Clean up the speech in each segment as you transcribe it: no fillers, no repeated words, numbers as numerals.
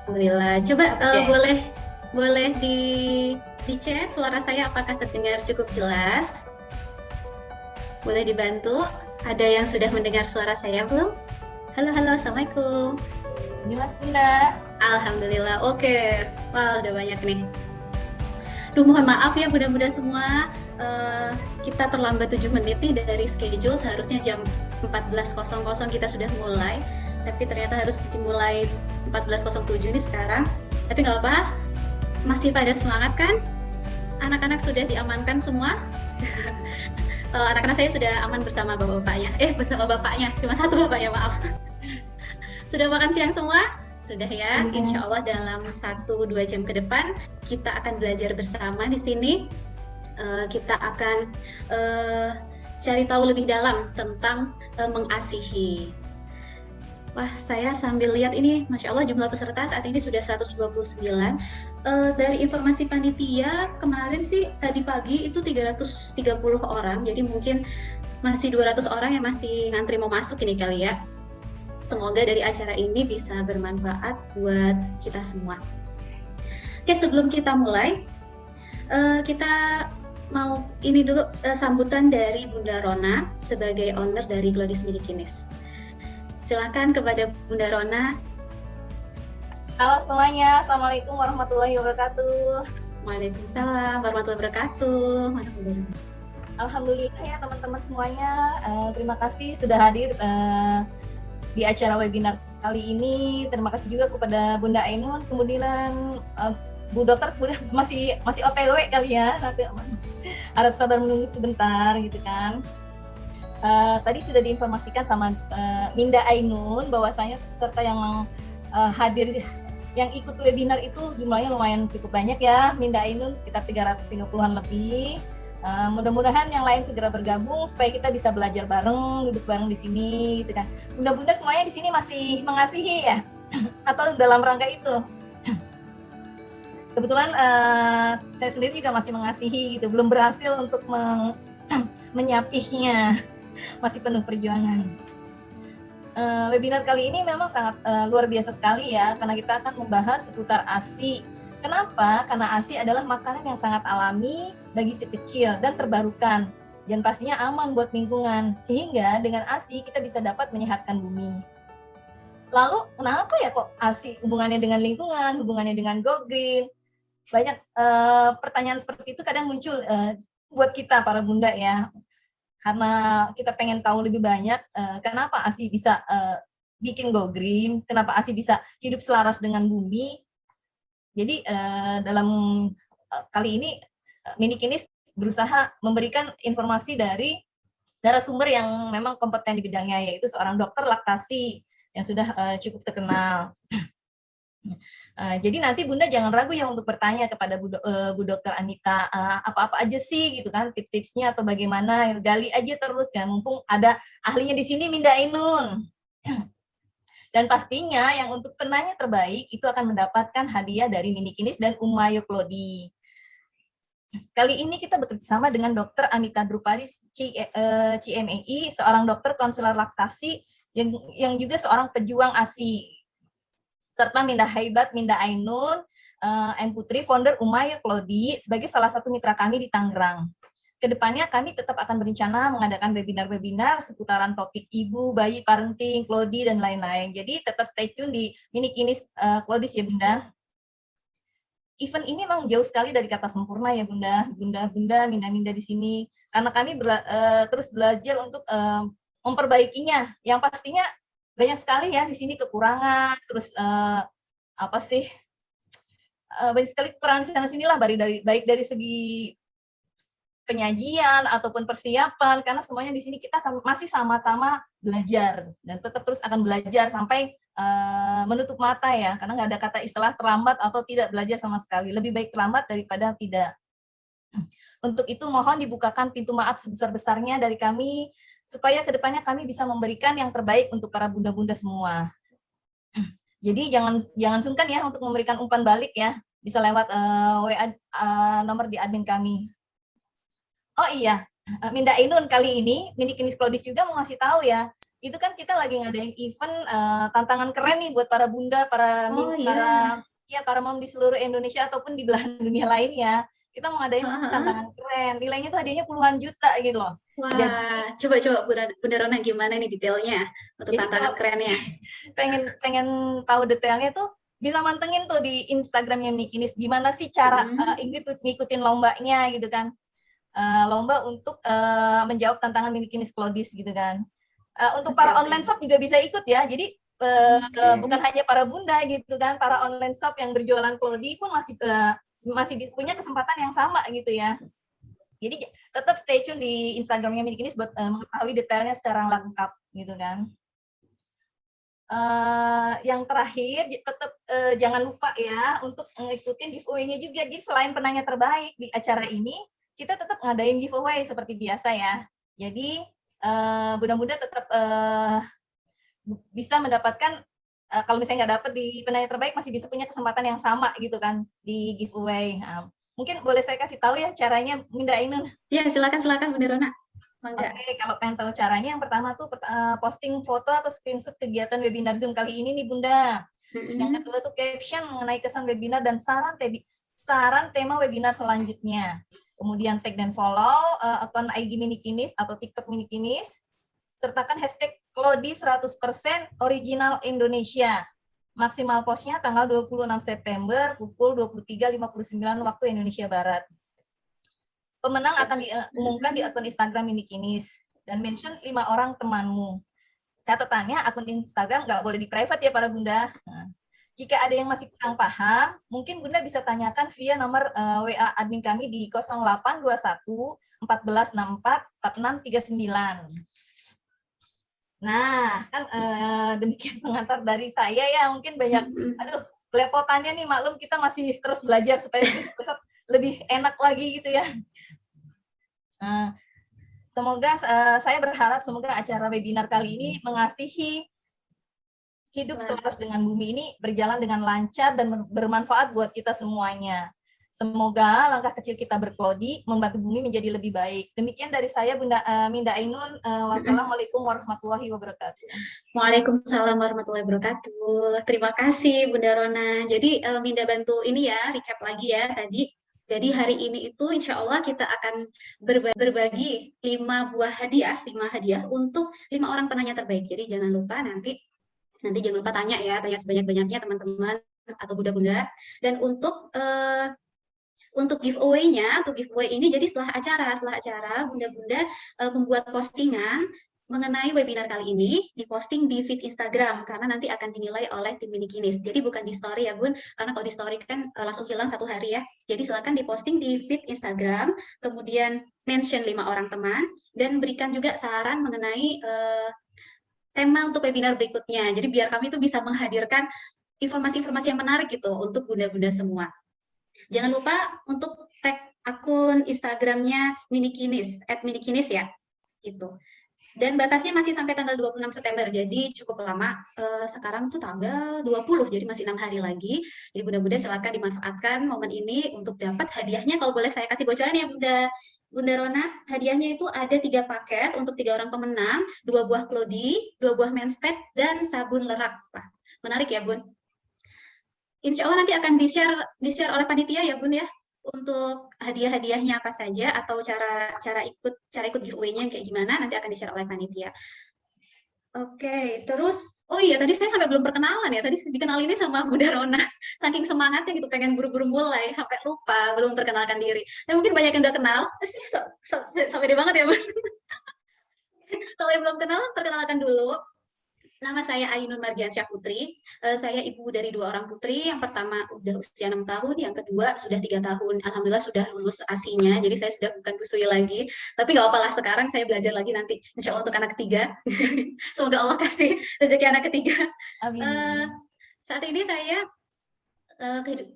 Alhamdulillah. Coba Oke. boleh boleh di chat suara saya apakah terdengar cukup jelas? Boleh dibantu? Ada yang sudah mendengar suara saya belum? Halo, halo, assalamualaikum. Jelas Bunda. Alhamdulillah. Oke. Wah, udah banyak nih. Duh, mohon maaf ya Bunda-Bunda semua. Eh, kita terlambat 7 menit nih dari schedule. Seharusnya jam 14.00 kita sudah mulai. Tapi ternyata harus dimulai 14.07 nih sekarang. Tapi nggak apa, masih pada semangat kan? Anak-anak sudah diamankan semua? Anak-anak saya sudah aman bersama bapak-bapaknya. Bersama bapaknya, cuma satu bapaknya, maaf. Sudah makan siang semua? Sudah ya, insya Allah dalam 1-2 jam ke depan kita akan belajar bersama di sini. Kita akan cari tahu lebih dalam tentang mengasihi. Wah, saya sambil lihat ini, Masya Allah jumlah peserta saat ini sudah 129. Dari informasi panitia, kemarin sih tadi pagi itu 330 orang, jadi mungkin masih 200 orang yang masih ngantri mau masuk ini kali ya. Semoga dari acara ini bisa bermanfaat buat kita semua. Oke, sebelum kita mulai, kita mau ini dulu sambutan dari Bunda Rona sebagai owner dari Glodis Milikinis. Silakan kepada Bunda Rona. Halo semuanya, Assalamualaikum warahmatullahi wabarakatuh. Waalaikumsalam warahmatullahi wabarakatuh. Alhamdulillah ya teman-teman semuanya, terima kasih sudah hadir di acara webinar kali ini. Terima kasih juga kepada Bunda Ainun, kemudian Bu Dokter masih OTW kali ya, nanti harap sabar menunggu sebentar gitu kan. Tadi sudah diinformasikan sama Minda Ainun bahwasanya peserta yang hadir yang ikut webinar itu jumlahnya lumayan cukup banyak ya, Minda Ainun sekitar 330-an lebih. Mudah-mudahan yang lain segera bergabung supaya kita bisa belajar bareng, duduk bareng di sini gitu kan. Bunda-bunda semuanya di sini masih mengasihi ya atau dalam rangka itu. Kebetulan saya sendiri juga masih mengasihi gitu, belum berhasil untuk menyapihnya. Masih penuh perjuangan. Webinar kali ini memang sangat luar biasa sekali ya, karena kita akan membahas seputar ASI. Kenapa? Karena ASI adalah makanan yang sangat alami bagi si kecil dan terbarukan, dan pastinya aman buat lingkungan, sehingga dengan ASI kita bisa dapat menyehatkan bumi. Lalu kenapa ya kok ASI hubungannya dengan lingkungan, hubungannya dengan Go Green? Banyak pertanyaan seperti itu kadang muncul buat kita para bunda ya. Karena kita pengen tahu lebih banyak kenapa ASI bisa bikin Go Green, kenapa ASI bisa hidup selaras dengan bumi. Jadi dalam kali ini Minikinis berusaha memberikan informasi dari narasumber yang memang kompeten di bidangnya, yaitu seorang dokter laktasi yang sudah cukup terkenal. Jadi nanti Bunda jangan ragu ya untuk bertanya kepada Bu Dokter Anita, apa-apa aja sih gitu kan, tips-tipsnya atau bagaimana, gali aja terus ya, mumpung ada ahlinya di sini, Minda Ainun. Dan pastinya yang untuk penanya terbaik itu akan mendapatkan hadiah dari Minikinis dan Umayo Klodi. Kali ini kita bekerjasama dengan Dokter Anita Drupadi CMEI, seorang dokter konselor laktasi yang juga seorang pejuang ASI, serta Minda Haibat, Minda Ainun, M. Putri, founder Umayo Klodi, sebagai salah satu mitra kami di Tangerang. Kedepannya kami tetap akan berencana mengadakan webinar-webinar seputaran topik ibu, bayi, parenting, Klodi, dan lain-lain. Jadi tetap stay tune di Minikinis Klodis ya Bunda. Event ini memang jauh sekali dari kata sempurna ya Bunda, Minda-minda di sini. Karena kami terus belajar untuk memperbaikinya. Yang pastinya banyak sekali ya di sini kekurangan, terus banyak sekali kekurangan di sana sinilah, baik dari segi penyajian ataupun persiapan, karena semuanya di sini kita masih sama-sama belajar dan tetap terus akan belajar sampai menutup mata ya, karena nggak ada kata istilah terlambat atau tidak belajar sama sekali. Lebih baik terlambat daripada tidak. Untuk itu mohon dibukakan pintu maaf sebesar-besarnya dari kami, supaya kedepannya kami bisa memberikan yang terbaik untuk para bunda-bunda semua. Jadi jangan sungkan ya untuk memberikan umpan balik ya, bisa lewat WA nomor di admin kami. Oh iya, Minda Ainun kali ini Minikinis Klodis juga mau ngasih tahu ya, itu kan kita lagi ngadain event tantangan keren nih buat para bunda, para para mom di seluruh Indonesia ataupun di belahan dunia lainnya. Kita mau ngadain tantangan keren, nilainya tuh hadiahnya puluhan juta gitu loh. Wah, coba Bunda Rona gimana nih detailnya untuk tantangan kerennya? Pengen tahu detailnya tuh bisa mantengin tuh di Instagramnya Mikinis, gimana sih cara ngikutin lombanya gitu kan. Lomba untuk menjawab tantangan Mikinis Klodis gitu kan. Untuk para online shop juga bisa ikut ya, jadi bukan hanya para bunda gitu kan, para online shop yang berjualan Klodi pun masih punya kesempatan yang sama gitu ya. Jadi tetap stay tune di Instagramnya Mikinis buat mengetahui detailnya secara lengkap gitu kan. Yang terakhir tetap jangan lupa ya untuk ngikutin giveaway-nya juga. Jadi selain penanya terbaik di acara ini, kita tetap ngadain giveaway seperti biasa ya. Jadi bunda-bunda tetap bisa mendapatkan, kalau misalnya nggak dapet di penanya terbaik, masih bisa punya kesempatan yang sama gitu kan di giveaway. Mungkin boleh saya kasih tahu ya caranya, Minda Ainun? Ya, silakan Bunda Rona. Oke, kalau pengen tahu caranya, yang pertama tuh posting foto atau screenshot kegiatan webinar Zoom kali ini nih Bunda. Yang kedua tuh caption mengenai kesan webinar dan saran tema webinar selanjutnya. Kemudian tag dan follow akun IG Minikinis atau TikTok Minikinis. Sertakan hashtag Klodi 100% original Indonesia. Maksimal postnya tanggal 26 September pukul 23.59 waktu Indonesia Barat. Pemenang akan diumumkan di akun Instagram Minikinis dan mention 5 orang temanmu. Catatannya akun Instagram nggak boleh di private ya para bunda. Jika ada yang masih kurang paham, mungkin bunda bisa tanyakan via nomor WA admin kami di 0821 1464 4639. Nah, kan demikian pengantar dari saya ya. Mungkin banyak, belepotannya nih, maklum kita masih terus belajar supaya besok lebih enak lagi gitu ya. Semoga saya berharap semoga acara webinar kali ini mengasihi hidup selaras dengan bumi ini berjalan dengan lancar dan bermanfaat buat kita semuanya. Semoga langkah kecil kita berklodi membantu bumi menjadi lebih baik. Demikian dari saya Bunda Minda Ainun. Wassalamualaikum warahmatullahi wabarakatuh. Waalaikumsalam warahmatullahi wabarakatuh. Terima kasih Bunda Rona. Jadi Minda bantu ini ya, recap lagi ya tadi. Jadi hari ini itu insya Allah kita akan berbagi 5 hadiah untuk 5 orang penanya terbaik. Jadi jangan lupa nanti jangan lupa tanya sebanyak-banyaknya teman-teman atau bunda-bunda. Dan untuk giveaway ini, jadi setelah acara bunda-bunda membuat postingan mengenai webinar kali ini, diposting di feed Instagram karena nanti akan dinilai oleh tim Minikinis. Jadi bukan di story ya Bun, karena kalau di story kan langsung hilang 1 hari ya. Jadi silakan diposting di feed Instagram, kemudian mention 5 orang teman dan berikan juga saran mengenai tema untuk webinar berikutnya. Jadi biar kami itu bisa menghadirkan informasi-informasi yang menarik gitu untuk bunda-bunda semua. Jangan lupa untuk tag akun Instagramnya Minikinis, @minikinis ya, gitu. Dan batasnya masih sampai tanggal 26 September, jadi cukup lama. Sekarang tuh tanggal 20, jadi masih 6 hari lagi. Jadi bunda-bunda silakan dimanfaatkan momen ini untuk dapat hadiahnya. Kalau boleh saya kasih bocoran ya Bunda Rona, hadiahnya itu ada 3 paket untuk 3 orang pemenang, 2 buah Klodi, 2 buah menspad, dan sabun lerak. Wah, menarik ya Bun. Insya Allah nanti akan di-share oleh panitia ya Bun ya, untuk hadiah-hadiahnya apa saja atau cara ikut giveaway-nya kayak gimana nanti akan di-share oleh panitia. Oke, terus oh iya tadi saya sampai belum perkenalan ya, tadi dikenalinnya sama Bunda Rona, saking semangatnya gitu pengen buru-buru mulai sampai lupa belum perkenalkan diri. Dan mungkin banyak yang udah kenal, sampai deh banget ya Bun. Kalau yang belum kenal perkenalkan dulu. Nama saya Ainun Mardiansyah Putri. Saya ibu dari 2 orang putri. Yang pertama udah usia 6 tahun, yang kedua sudah 3 tahun. Alhamdulillah sudah lulus ASI-nya, jadi saya sudah bukan busui lagi. Tapi nggak apa-apa lah, sekarang saya belajar lagi nanti, insya Allah untuk anak ketiga. Semoga Allah kasih rezeki anak ketiga. Amin. Saat ini saya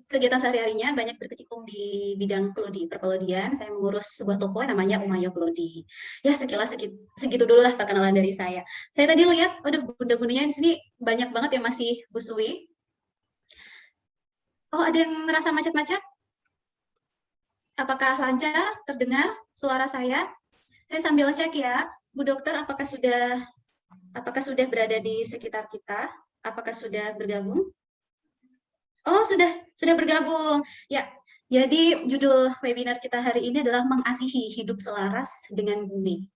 kegiatan sehari-harinya banyak berkecimpung di bidang Klodi, perkelodian. Saya mengurus sebuah toko namanya Umayo Klodi. Ya sekilas segitu dulu lah perkenalan dari saya. Saya tadi lihat, waduh bunda-bundanya di sini banyak banget yang masih busui. Oh ada yang merasa macet-macet? Apakah lancar terdengar suara saya? Saya sambil cek ya, Bu Dokter apakah sudah Apakah sudah berada di sekitar kita? Apakah sudah bergabung? Oh, sudah bergabung. Ya, jadi judul webinar kita hari ini adalah mengasihi hidup selaras dengan bumi.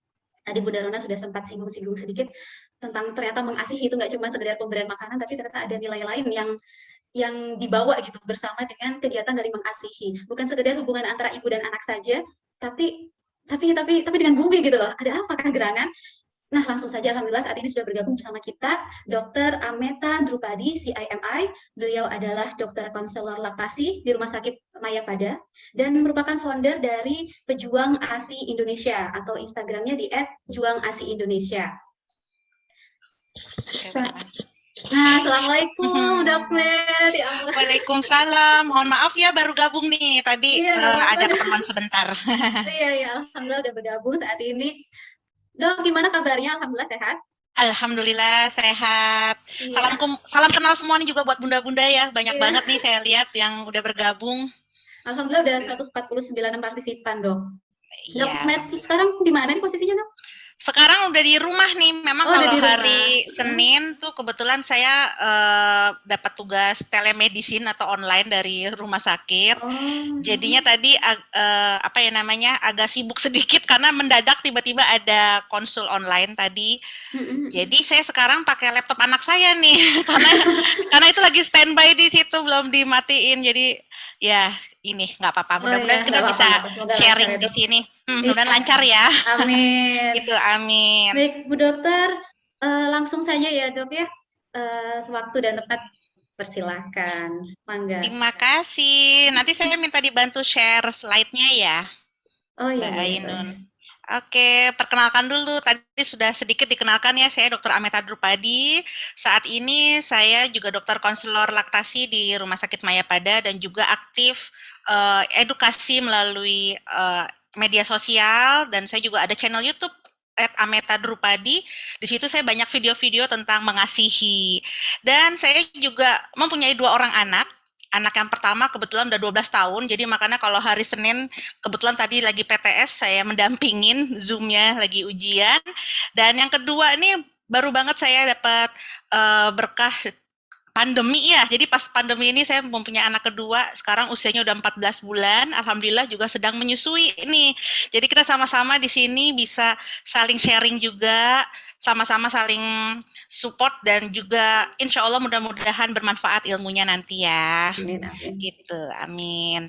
Tadi Bunda Rona sudah sempat singgung-singgung sedikit tentang ternyata mengasihi itu nggak cuma sekedar pemberian makanan, tapi ternyata ada nilai lain yang dibawa gitu bersama dengan kegiatan dari mengasihi. Bukan sekedar hubungan antara ibu dan anak saja, tapi dengan bumi gitu loh. Ada apakah gerangan? Nah, langsung saja alhamdulillah saat ini sudah bergabung bersama kita Dr. Ameta Drupadi, CIMI. Beliau adalah dokter konselor laktasi di Rumah Sakit Mayapada dan merupakan founder dari Pejuang ASI Indonesia atau Instagramnya di @juangasiindonesia. Nah, assalamualaikum dokter. Ya, Waalaikumsalam. Mohon maaf ya baru gabung nih tadi ada keperluan sebentar. Iya ya, alhamdulillah udah bergabung saat ini. Dok, gimana kabarnya? Alhamdulillah sehat. Alhamdulillah sehat. Iya. Salam kenal semua nih juga buat bunda-bunda ya. Banyak banget nih saya lihat yang udah bergabung. Alhamdulillah udah 149 partisipan, Dok. Dok, sekarang di mana nih posisinya, Dok? Sekarang udah di rumah nih, memang kalau hari Senin tuh kebetulan saya dapat tugas telemedicine atau online dari rumah sakit. Jadinya tadi agak sibuk sedikit karena mendadak tiba-tiba ada konsul online tadi. Jadi saya sekarang pakai laptop anak saya nih karena itu lagi standby di situ belum dimatiin. Jadi ya ini nggak apa-apa. Mudah-mudahan kita bisa sharing di sini. Mudah-mudahan lancar ya. Amin. Gitu, amin. Baik, Bu Dokter, langsung saja ya Dok ya. Waktu dan tempat persilakan. Mangga. Terima kasih. Nanti saya minta dibantu share slide-nya ya. Oh iya, Mbak Ainun. Oke, perkenalkan dulu. Tadi sudah sedikit dikenalkan ya, saya Dr. Ameta Drupadi. Saat ini saya juga dokter konselor laktasi di Rumah Sakit Mayapada dan juga aktif edukasi melalui media sosial, dan saya juga ada channel YouTube @Ameta Drupadi. Di situ saya banyak video-video tentang mengasihi. Dan saya juga mempunyai 2 orang anak. Anak yang pertama kebetulan udah 12 tahun, jadi makanya kalau hari Senin, kebetulan tadi lagi PTS, saya mendampingin Zoom-nya lagi ujian. Dan yang kedua ini baru banget saya dapat berkah pandemi ya, jadi pas pandemi ini saya mempunyai anak kedua, sekarang usianya udah 14 bulan, alhamdulillah juga sedang menyusui nih. Jadi kita sama-sama di sini bisa saling sharing juga, sama-sama saling support dan juga insya Allah mudah-mudahan bermanfaat ilmunya nanti ya. Amin, amin. Gitu, amin.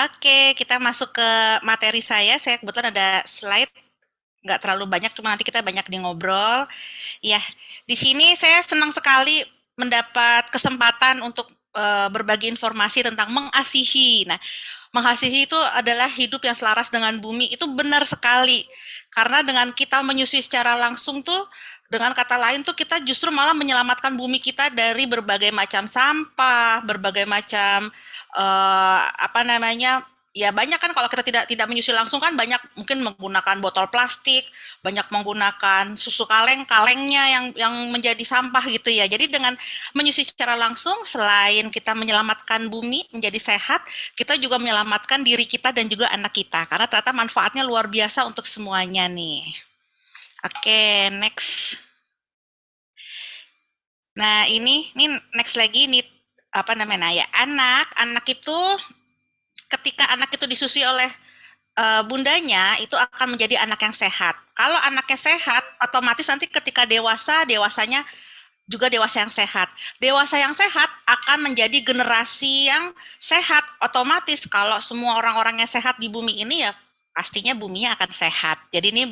Oke, kita masuk ke materi saya kebetulan ada slide. Nggak terlalu banyak, cuma nanti kita banyak di ngobrol. Ya, di sini saya senang sekali mendapat kesempatan untuk berbagi informasi tentang mengasihi. Nah, mengasihi itu adalah hidup yang selaras dengan bumi, itu benar sekali. Karena dengan kita menyusui secara langsung tuh, dengan kata lain tuh kita justru malah menyelamatkan bumi kita dari berbagai macam sampah, berbagai macam ya banyak kan kalau kita tidak menyusui langsung kan banyak mungkin menggunakan botol plastik, banyak menggunakan susu kalengnya yang menjadi sampah gitu ya. Jadi dengan menyusui secara langsung selain kita menyelamatkan bumi menjadi sehat, kita juga menyelamatkan diri kita dan juga anak kita karena ternyata manfaatnya luar biasa untuk semuanya nih. Oke, next. Nah, ini next lagi nih ya, anak itu ketika anak itu disusui oleh bundanya, itu akan menjadi anak yang sehat. Kalau anaknya sehat, otomatis nanti ketika dewasanya juga dewasa yang sehat. Dewasa yang sehat akan menjadi generasi yang sehat. Otomatis kalau semua orang-orang yang sehat di bumi ini ya, pastinya buminya akan sehat. Jadi ini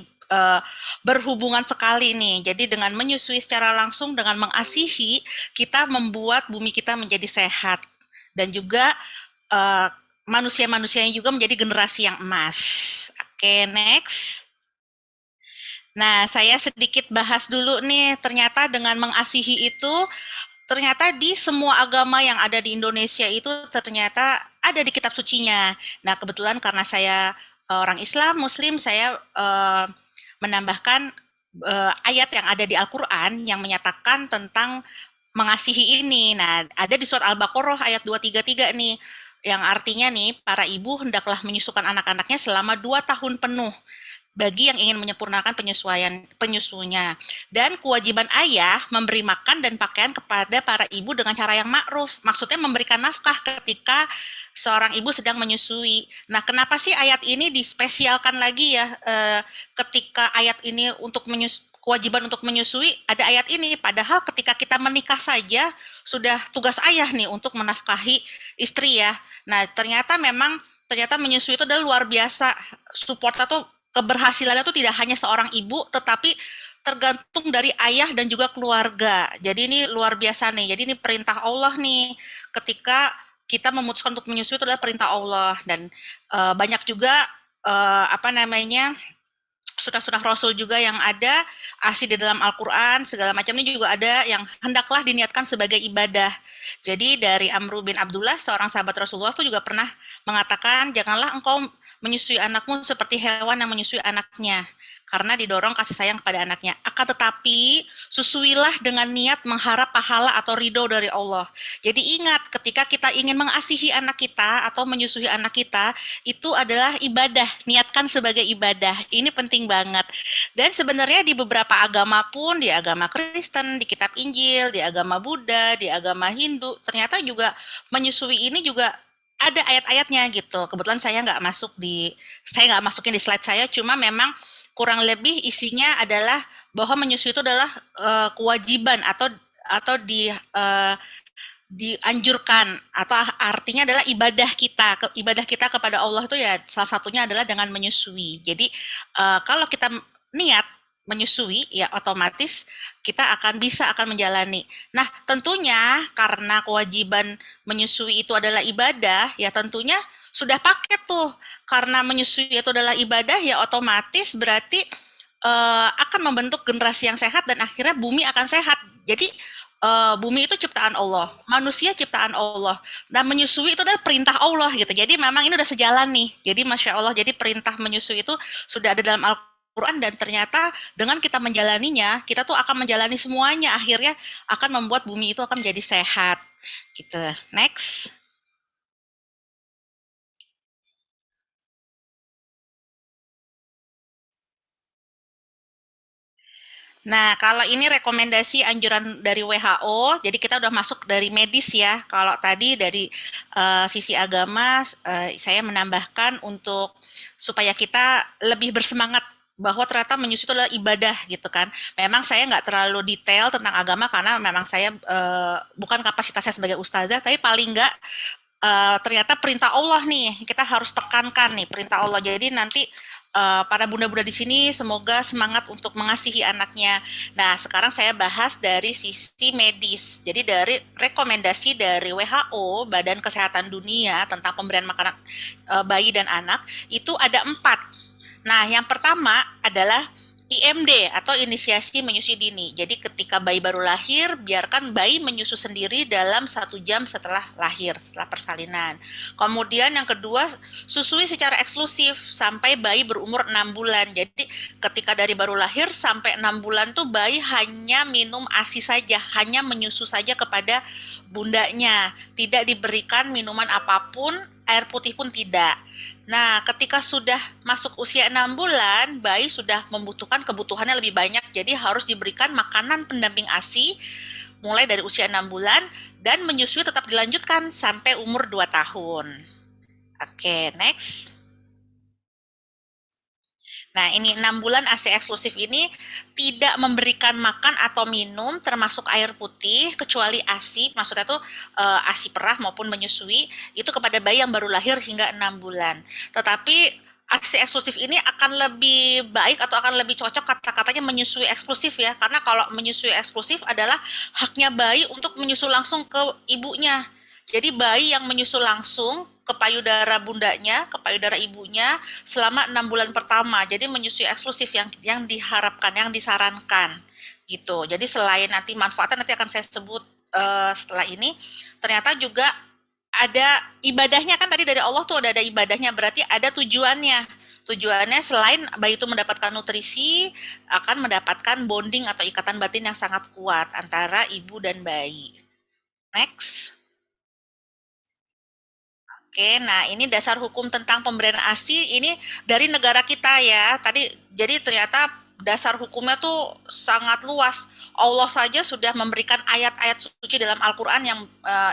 berhubungan sekali nih. Jadi dengan menyusui secara langsung, dengan mengasihi, kita membuat bumi kita menjadi sehat. Dan juga manusia-manusianya juga menjadi generasi yang emas. Oke, next. Nah, saya sedikit bahas dulu nih, ternyata dengan mengasihi itu, ternyata di semua agama yang ada di Indonesia itu ternyata ada di kitab sucinya. Nah, kebetulan karena saya orang Islam, Muslim, saya menambahkan ayat yang ada di Al-Quran yang menyatakan tentang mengasihi ini. Nah, ada di surat Al-Baqarah ayat 233 nih, yang artinya nih, para ibu hendaklah menyusukan anak-anaknya selama 2 tahun penuh. bagi yang ingin menyempurnakan penyusunya. Dan kewajiban ayah memberi makan dan pakaian kepada para ibu dengan cara yang ma'ruf. Maksudnya memberikan nafkah ketika seorang ibu sedang menyusui. Nah, kenapa sih ayat ini dispesialkan lagi ya? Ketika ayat ini untuk kewajiban untuk menyusui, ada ayat ini. Padahal ketika kita menikah saja sudah tugas ayah nih untuk menafkahi istri ya. Nah, ternyata menyusui itu adalah luar biasa. Support atau keberhasilannya itu tidak hanya seorang ibu, tetapi tergantung dari ayah dan juga keluarga. Jadi ini luar biasa nih. Jadi ini perintah Allah nih. Ketika kita memutuskan untuk menyusui itu adalah perintah Allah. Dan banyak juga sunah-sunah Rasul juga yang ada asli di dalam Al-Quran, segala macam ini juga ada yang hendaklah diniatkan sebagai ibadah. Jadi dari Amr bin Abdullah, seorang sahabat Rasulullah itu juga pernah mengatakan, janganlah engkau menyusui anakmu seperti hewan yang menyusui anaknya, karena didorong kasih sayang kepada anaknya. Akan tetapi, susuilah dengan niat mengharap pahala atau ridho dari Allah. Jadi ingat, ketika kita ingin mengasihi anak kita atau menyusui anak kita, itu adalah ibadah, niatkan sebagai ibadah. Ini penting banget. Dan sebenarnya di beberapa agama pun, di agama Kristen, di kitab Injil, di agama Buddha, di agama Hindu, ternyata juga menyusui ini juga ada ayat-ayatnya gitu. Kebetulan saya nggak masukin di slide saya, cuma memang kurang lebih isinya adalah bahwa menyusui itu adalah kewajiban atau dianjurkan, atau artinya adalah ibadah kita kepada Allah itu ya salah satunya adalah dengan menyusui. Jadi kalau kita niat menyusui ya otomatis kita akan menjalani. Nah, tentunya karena kewajiban menyusui itu adalah ibadah, ya tentunya sudah paket tuh. Karena menyusui itu adalah ibadah, ya otomatis berarti akan membentuk generasi yang sehat dan akhirnya bumi akan sehat. Jadi bumi itu ciptaan Allah, manusia ciptaan Allah. Dan menyusui itu adalah perintah Allah gitu. Jadi memang ini udah sejalan nih. Jadi Masya Allah, jadi perintah menyusui itu sudah ada dalam Al-Quran, dan ternyata dengan kita menjalaninya, kita tuh akan menjalani semuanya, akhirnya akan membuat bumi itu akan menjadi sehat. Gitu. Next. Nah, kalau ini rekomendasi anjuran dari WHO, jadi kita udah masuk dari medis ya. Kalau tadi dari sisi agama, saya menambahkan untuk supaya kita lebih bersemangat bahwa ternyata menyusui itu adalah ibadah gitu kan. Memang saya nggak terlalu detail tentang agama karena memang saya bukan kapasitasnya sebagai ustazah, tapi paling nggak ternyata perintah Allah nih, kita harus tekankan nih perintah Allah. Jadi nanti para bunda-bunda di sini semoga semangat untuk mengasihi anaknya. Nah, sekarang saya bahas dari sisi medis. Jadi dari rekomendasi dari WHO, Badan Kesehatan Dunia tentang pemberian makanan bayi dan anak, itu ada 4. Nah, yang pertama adalah IMD atau inisiasi menyusui dini. Jadi ketika bayi baru lahir, biarkan bayi menyusu sendiri dalam 1 jam setelah lahir, setelah persalinan. Kemudian yang kedua, susui secara eksklusif sampai bayi berumur 6 bulan. Jadi ketika dari baru lahir sampai 6 bulan tuh bayi hanya minum ASI saja, hanya menyusu saja kepada bundanya. Tidak diberikan minuman apapun, air putih pun tidak. Nah, ketika sudah masuk usia 6 bulan, bayi sudah membutuhkan kebutuhannya lebih banyak, jadi harus diberikan makanan pendamping ASI mulai dari usia 6 bulan, dan menyusui tetap dilanjutkan sampai umur 2 tahun. Oke, next. Nah, ini 6 bulan ASI eksklusif ini tidak memberikan makan atau minum termasuk air putih kecuali ASI, maksudnya tuh ASI perah maupun menyusui itu kepada bayi yang baru lahir hingga 6 bulan. Tetapi ASI eksklusif ini akan lebih baik atau akan lebih cocok kata-katanya menyusui eksklusif ya, karena kalau menyusui eksklusif adalah haknya bayi untuk menyusu langsung ke ibunya. Jadi bayi yang menyusu langsung ke payudara bundanya, ke payudara ibunya selama 6 bulan pertama. Jadi menyusui eksklusif yang diharapkan, yang disarankan gitu. Jadi selain nanti manfaatnya nanti akan saya sebut setelah ini, ternyata juga ada ibadahnya kan, tadi dari Allah tuh ada ibadahnya, berarti ada tujuannya. Tujuannya selain bayi itu mendapatkan nutrisi, akan mendapatkan bonding atau ikatan batin yang sangat kuat antara ibu dan bayi. Next. Oke, nah ini dasar hukum tentang pemberian ASI ini dari negara kita ya. Jadi ternyata dasar hukumnya tuh sangat luas. Allah saja sudah memberikan ayat-ayat suci dalam Al-Quran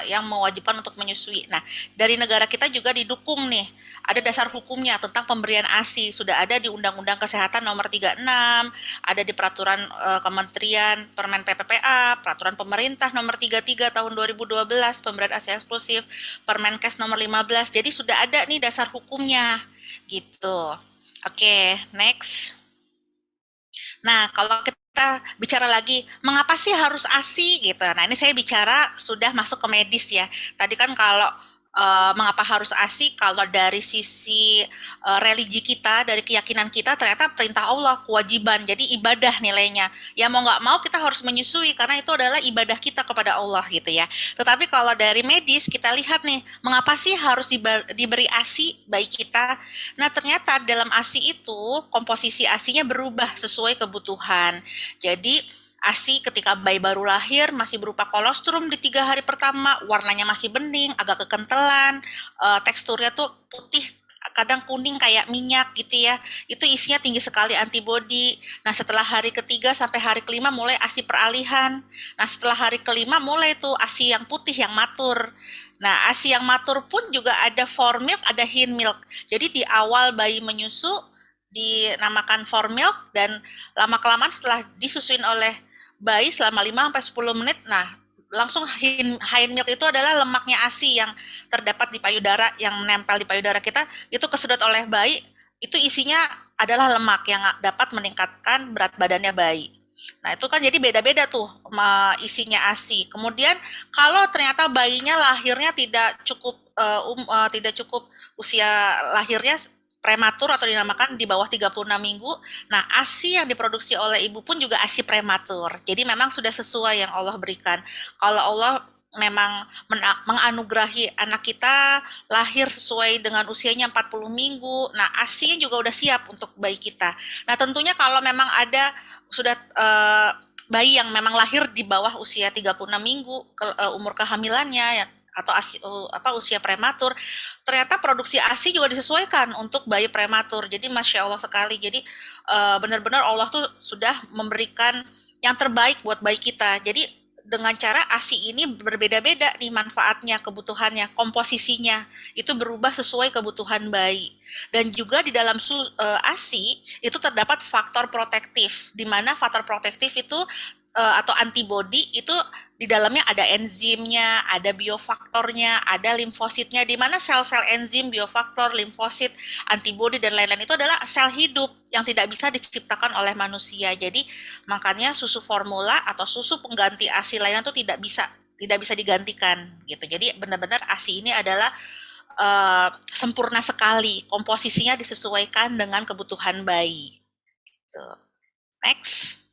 yang mewajibkan untuk menyusui. Nah, dari negara kita juga didukung nih. Ada dasar hukumnya tentang pemberian ASI. Sudah ada di Undang-Undang Kesehatan Nomor 36, ada di Peraturan Kementerian Permen PPPA, Peraturan Pemerintah Nomor 33 Tahun 2012, Pemberian ASI Eksklusif, Permenkes Nomor 15. Jadi sudah ada nih dasar hukumnya gitu. Oke, next. Nah, kalau kita bicara lagi, mengapa sih harus ASI gitu? Nah, ini saya bicara sudah masuk ke medis ya. Tadi kan kalau mengapa harus ASI, kalau dari sisi religi kita, dari keyakinan kita, ternyata perintah Allah, kewajiban, jadi ibadah nilainya. Ya mau nggak mau kita harus menyusui, karena itu adalah ibadah kita kepada Allah gitu ya. Tetapi kalau dari medis, kita lihat nih, mengapa sih harus diberi ASI bayi kita? Nah, ternyata dalam ASI itu, komposisi ASInya berubah sesuai kebutuhan. Jadi, ASI ketika bayi baru lahir masih berupa kolostrum di 3 hari pertama, warnanya masih bening, agak kekentelan, teksturnya tuh putih, kadang kuning kayak minyak gitu ya. Itu isinya tinggi sekali antibodi. Nah, setelah hari ketiga sampai hari kelima mulai ASI peralihan. Nah, setelah hari kelima mulai tuh ASI yang putih yang matur. Nah, ASI yang matur pun juga ada fore milk, ada hind milk. Jadi di awal bayi menyusu dinamakan fore milk, dan lama-kelamaan setelah disusuin oleh bayi selama 5-10 menit, nah langsung hind milk itu adalah lemaknya ASI yang terdapat di payudara, yang menempel di payudara kita, itu kesedot oleh bayi, itu isinya adalah lemak yang dapat meningkatkan berat badannya bayi. Nah, itu kan jadi beda-beda tuh isinya ASI. Kemudian kalau ternyata bayinya lahirnya tidak cukup usia lahirnya prematur atau dinamakan di bawah 36 minggu. Nah, ASI yang diproduksi oleh ibu pun juga ASI prematur. Jadi memang sudah sesuai yang Allah berikan. Kalau Allah memang menganugerahi anak kita lahir sesuai dengan usianya 40 minggu, nah ASI-nya juga udah siap untuk bayi kita. Nah, tentunya kalau memang ada sudah bayi yang memang lahir di bawah usia 36 minggu umur kehamilannya ya, atau usia prematur, ternyata produksi ASI juga disesuaikan untuk bayi prematur. Jadi Masya Allah sekali. Jadi benar-benar Allah tuh sudah memberikan yang terbaik buat bayi kita. Jadi dengan cara ASI ini berbeda-beda nih manfaatnya, kebutuhannya, komposisinya. Itu berubah sesuai kebutuhan bayi. Dan juga di dalam ASI itu terdapat faktor protektif, di mana faktor protektif itu atau antibodi itu di dalamnya ada enzimnya, ada biofaktornya, ada limfositnya, di mana sel-sel enzim, biofaktor, limfosit, antibodi, dan lain-lain itu adalah sel hidup yang tidak bisa diciptakan oleh manusia. Jadi makanya susu formula atau susu pengganti ASI lainnya itu tidak bisa digantikan gitu. Jadi benar-benar ASI ini adalah sempurna sekali, komposisinya disesuaikan dengan kebutuhan bayi. Gitu. Next.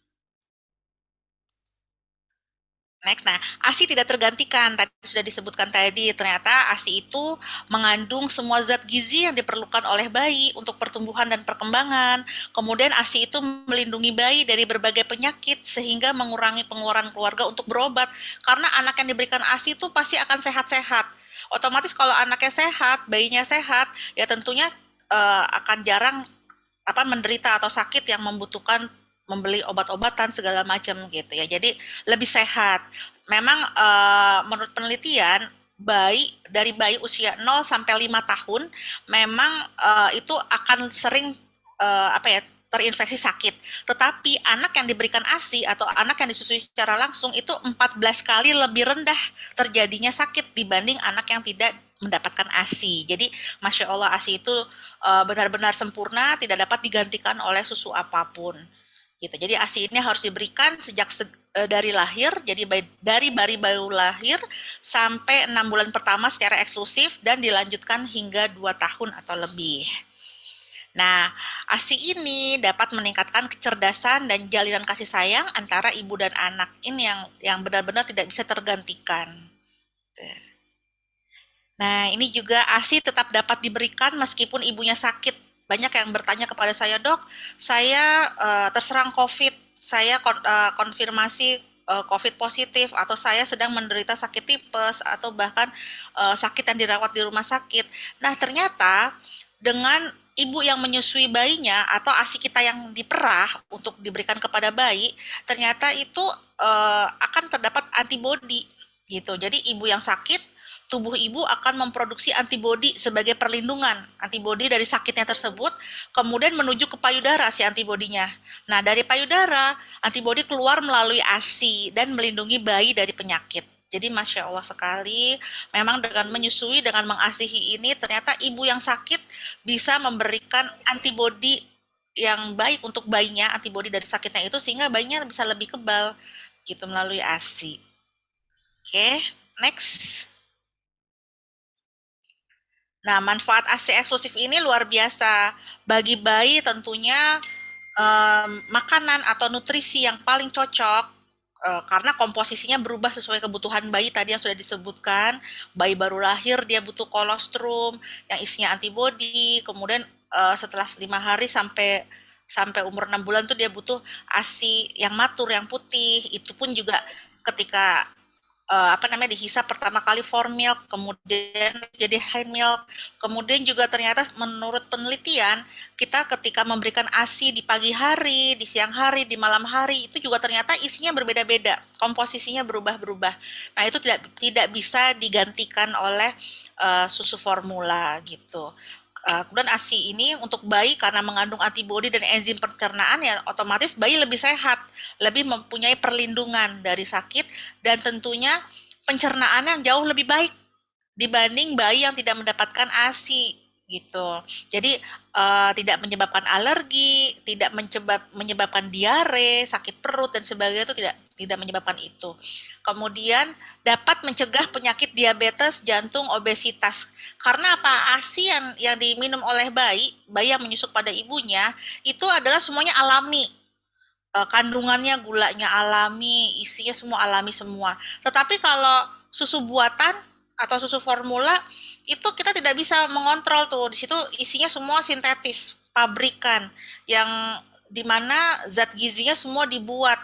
Nah, ASI tidak tergantikan. Tadi sudah disebutkan tadi, ternyata ASI itu mengandung semua zat gizi yang diperlukan oleh bayi untuk pertumbuhan dan perkembangan. Kemudian ASI itu melindungi bayi dari berbagai penyakit sehingga mengurangi pengeluaran keluarga untuk berobat. Karena anak yang diberikan ASI itu pasti akan sehat-sehat. Otomatis kalau anaknya sehat, bayinya sehat, ya tentunya akan jarang menderita atau sakit yang membutuhkan membeli obat-obatan segala macam gitu ya. Jadi lebih sehat. Memang menurut penelitian dari bayi usia 0 sampai 5 tahun memang itu akan sering terinfeksi sakit. Tetapi anak yang diberikan ASI atau anak yang disusui secara langsung itu 14 kali lebih rendah terjadinya sakit dibanding anak yang tidak mendapatkan ASI. Jadi Masya Allah ASI itu benar-benar sempurna, tidak dapat digantikan oleh susu apapun. Gitu. Jadi ASI ini harus diberikan sejak dari lahir, jadi dari baru lahir sampai 6 bulan pertama secara eksklusif dan dilanjutkan hingga 2 tahun atau lebih. Nah, ASI ini dapat meningkatkan kecerdasan dan jalinan kasih sayang antara ibu dan anak. Ini yang benar-benar tidak bisa tergantikan. Nah, ini juga ASI tetap dapat diberikan meskipun ibunya sakit. Banyak yang bertanya kepada saya, dok, saya terserang COVID, saya konfirmasi COVID positif, atau saya sedang menderita sakit tipes, atau bahkan sakit yang dirawat di rumah sakit. Nah, ternyata dengan ibu yang menyusui bayinya atau ASI kita yang diperah untuk diberikan kepada bayi, ternyata itu akan terdapat antibodi gitu. Jadi ibu yang sakit, tubuh ibu akan memproduksi antibodi sebagai perlindungan, antibodi dari sakitnya tersebut, kemudian menuju ke payudara si antibodinya. Nah, dari payudara, antibodi keluar melalui ASI dan melindungi bayi dari penyakit. Jadi Masya Allah sekali, memang dengan menyusui, dengan mengasihi ini, ternyata ibu yang sakit bisa memberikan antibodi yang baik untuk bayinya, antibodi dari sakitnya itu, sehingga bayinya bisa lebih kebal, gitu, melalui ASI. Oke, next. Nah, manfaat ASI eksklusif ini luar biasa. Bagi bayi tentunya makanan atau nutrisi yang paling cocok karena komposisinya berubah sesuai kebutuhan bayi tadi yang sudah disebutkan. Bayi baru lahir dia butuh kolostrum yang isinya antibodi, kemudian setelah 5 hari sampai umur 6 bulan tuh dia butuh ASI yang matur, yang putih. Itu pun juga ketika dihisap pertama kali formil, kemudian jadi high milk, kemudian juga ternyata menurut penelitian kita ketika memberikan ASI di pagi hari, di siang hari, di malam hari itu juga ternyata isinya berbeda-beda, komposisinya berubah-berubah. Nah itu tidak bisa digantikan oleh susu formula gitu. Kemudian ASI ini untuk bayi karena mengandung antibodi dan enzim pencernaan ya otomatis bayi lebih sehat, lebih mempunyai perlindungan dari sakit dan tentunya pencernaan yang jauh lebih baik dibanding bayi yang tidak mendapatkan ASI gitu. Jadi tidak menyebabkan alergi, tidak menyebabkan diare, sakit perut dan sebagainya itu tidak menyebabkan itu. Kemudian dapat mencegah penyakit diabetes, jantung, obesitas. Karena apa? ASI yang diminum oleh bayi yang menyusuk pada ibunya itu adalah semuanya alami. Kandungannya gulanya alami, isinya semua alami semua. Tetapi kalau susu buatan atau susu formula itu kita tidak bisa mengontrol tuh. Di situ isinya semua sintetis, pabrikan yang dimana zat gizinya semua dibuat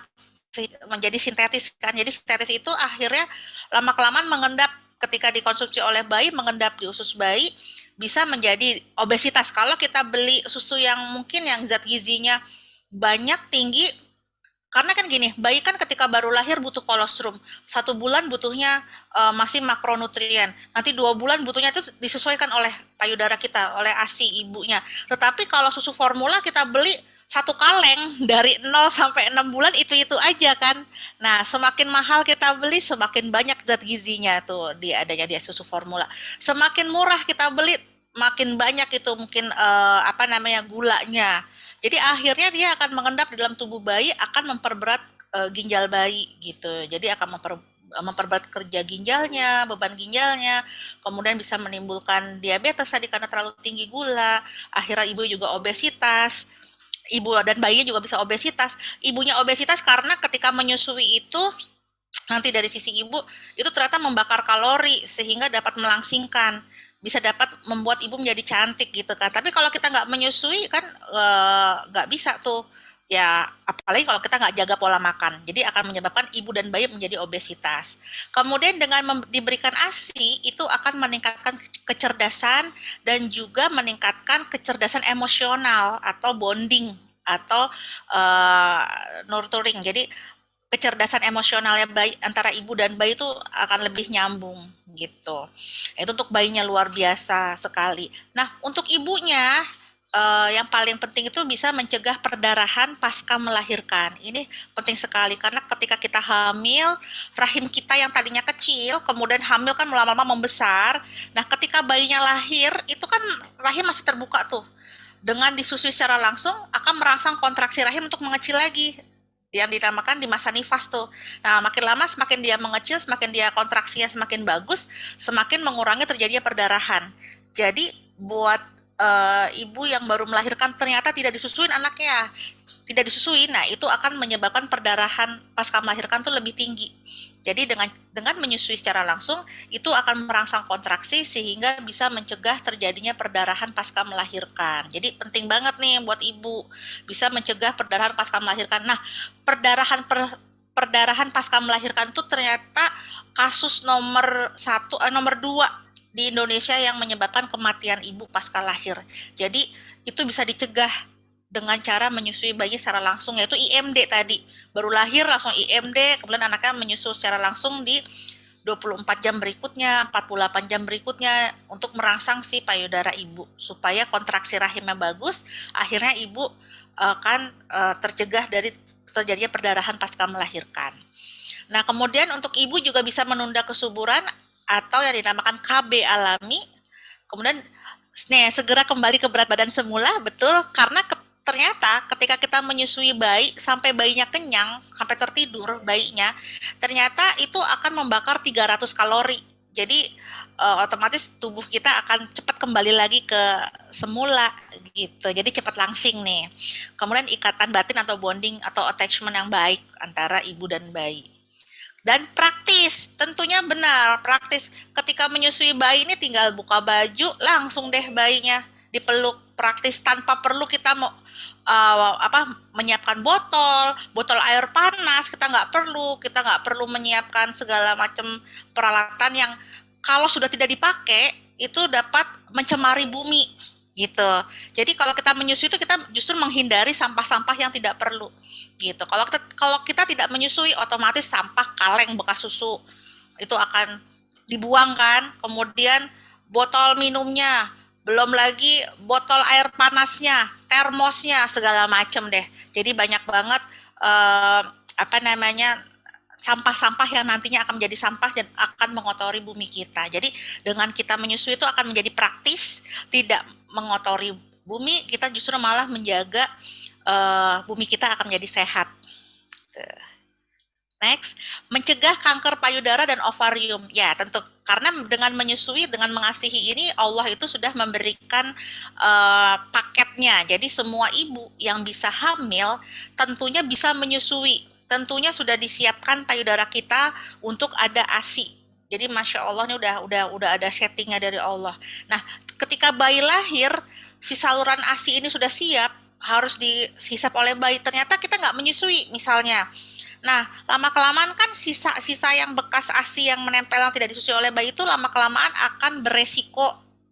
menjadi sintetis kan. Jadi sintetis itu akhirnya lama-kelamaan mengendap ketika dikonsumsi oleh bayi, mengendap di usus bayi bisa menjadi obesitas. Kalau kita beli susu yang mungkin yang zat gizinya banyak tinggi, karena kan gini, bayi kan ketika baru lahir butuh kolostrum, 1 bulan butuhnya masih makronutrien, nanti 2 bulan butuhnya itu disesuaikan oleh payudara kita, oleh ASI ibunya. Tetapi kalau susu formula kita beli 1 kaleng dari 0 sampai 6 bulan itu aja kan. Nah, semakin mahal kita beli, semakin banyak zat gizinya tuh adanya di susu formula. Semakin murah kita beli, makin banyak itu mungkin gulanya. Jadi akhirnya dia akan mengendap di dalam tubuh bayi, akan memperberat ginjal bayi gitu. Jadi akan memperberat kerja ginjalnya, beban ginjalnya, kemudian bisa menimbulkan diabetes tadi karena terlalu tinggi gula, akhirnya ibu juga obesitas. Ibu dan bayinya juga bisa obesitas. Ibunya obesitas karena ketika menyusui itu nanti dari sisi ibu itu ternyata membakar kalori sehingga dapat melangsingkan, bisa dapat membuat ibu menjadi cantik gitu kan. Tapi kalau kita nggak menyusui kan nggak bisa tuh ya, apalagi kalau kita nggak jaga pola makan. Jadi akan menyebabkan ibu dan bayi menjadi obesitas. Kemudian dengan diberikan ASI itu akan meningkatkan kecerdasan dan juga meningkatkan kecerdasan emosional atau bonding atau nurturing. Jadi kecerdasan emosionalnya bayi antara ibu dan bayi itu akan lebih nyambung gitu. Itu untuk bayinya luar biasa sekali. Nah, untuk ibunya yang paling penting itu bisa mencegah perdarahan pasca melahirkan. Ini penting sekali karena ketika kita hamil, rahim kita yang tadinya kecil, kemudian hamil kan lama-lama membesar. Nah, ketika bayinya lahir, itu kan rahim masih terbuka tuh. Dengan disusui secara langsung akan merangsang kontraksi rahim untuk mengecil lagi, yang dinamakan di masa nifas tuh. Nah, makin lama semakin dia mengecil, semakin dia kontraksinya semakin bagus, semakin mengurangi terjadinya perdarahan. Jadi buat ibu yang baru melahirkan ternyata tidak disusuin anaknya, tidak disusui, nah itu akan menyebabkan perdarahan pasca melahirkan tuh lebih tinggi. Jadi dengan menyusui secara langsung itu akan merangsang kontraksi sehingga bisa mencegah terjadinya perdarahan pasca melahirkan. Jadi penting banget nih buat ibu bisa mencegah perdarahan pasca melahirkan. Nah, perdarahan perdarahan pasca melahirkan itu ternyata kasus nomor 2 di Indonesia yang menyebabkan kematian ibu pasca lahir. Jadi itu bisa dicegah dengan cara menyusui bayi secara langsung, yaitu IMD tadi. Baru lahir langsung IMD, kemudian anaknya menyusu secara langsung di 24 jam berikutnya, 48 jam berikutnya untuk merangsang si payudara ibu supaya kontraksi rahimnya bagus, akhirnya ibu kan tercegah dari terjadinya perdarahan pasca melahirkan. Nah, kemudian untuk ibu juga bisa menunda kesuburan atau yang dinamakan KB alami. Kemudian segera kembali ke berat badan semula, betul, karena ternyata ketika kita menyusui bayi sampai bayinya kenyang, sampai tertidur bayinya, ternyata itu akan membakar 300 kalori. Jadi otomatis tubuh kita akan cepat kembali lagi ke semula gitu. Jadi cepat langsing nih. Kemudian ikatan batin atau bonding atau attachment yang baik antara ibu dan bayi. Dan praktis, tentunya benar, praktis. Ketika menyusui bayi ini tinggal buka baju, langsung deh bayinya dipeluk, praktis tanpa perlu kita mau menyiapkan botol air panas, kita nggak perlu menyiapkan segala macam peralatan yang kalau sudah tidak dipakai itu dapat mencemari bumi gitu. Jadi kalau kita menyusui itu kita justru menghindari sampah-sampah yang tidak perlu gitu. Kalau kita tidak menyusui, otomatis sampah kaleng bekas susu itu akan dibuang kan. Kemudian botol minumnya, belum lagi botol air panasnya, termosnya, segala macam deh. Jadi banyak banget sampah-sampah yang nantinya akan menjadi sampah dan akan mengotori bumi kita. Jadi dengan kita menyusui itu akan menjadi praktis, tidak mengotori bumi, kita justru malah menjaga bumi kita akan menjadi sehat. Next, mencegah kanker payudara dan ovarium. Ya, tentu karena dengan menyusui, dengan mengasihi ini, Allah itu sudah memberikan paketnya. Jadi semua ibu yang bisa hamil tentunya bisa menyusui. Tentunya sudah disiapkan payudara kita untuk ada ASI. Jadi masya Allah ini udah ada settingnya dari Allah. Nah, ketika bayi lahir, si saluran ASI ini sudah siap, harus dihisap oleh bayi. Ternyata kita nggak menyusui misalnya. Nah, lama-kelamaan kan sisa yang bekas ASI yang menempel yang tidak disusui oleh bayi itu lama-kelamaan akan beresiko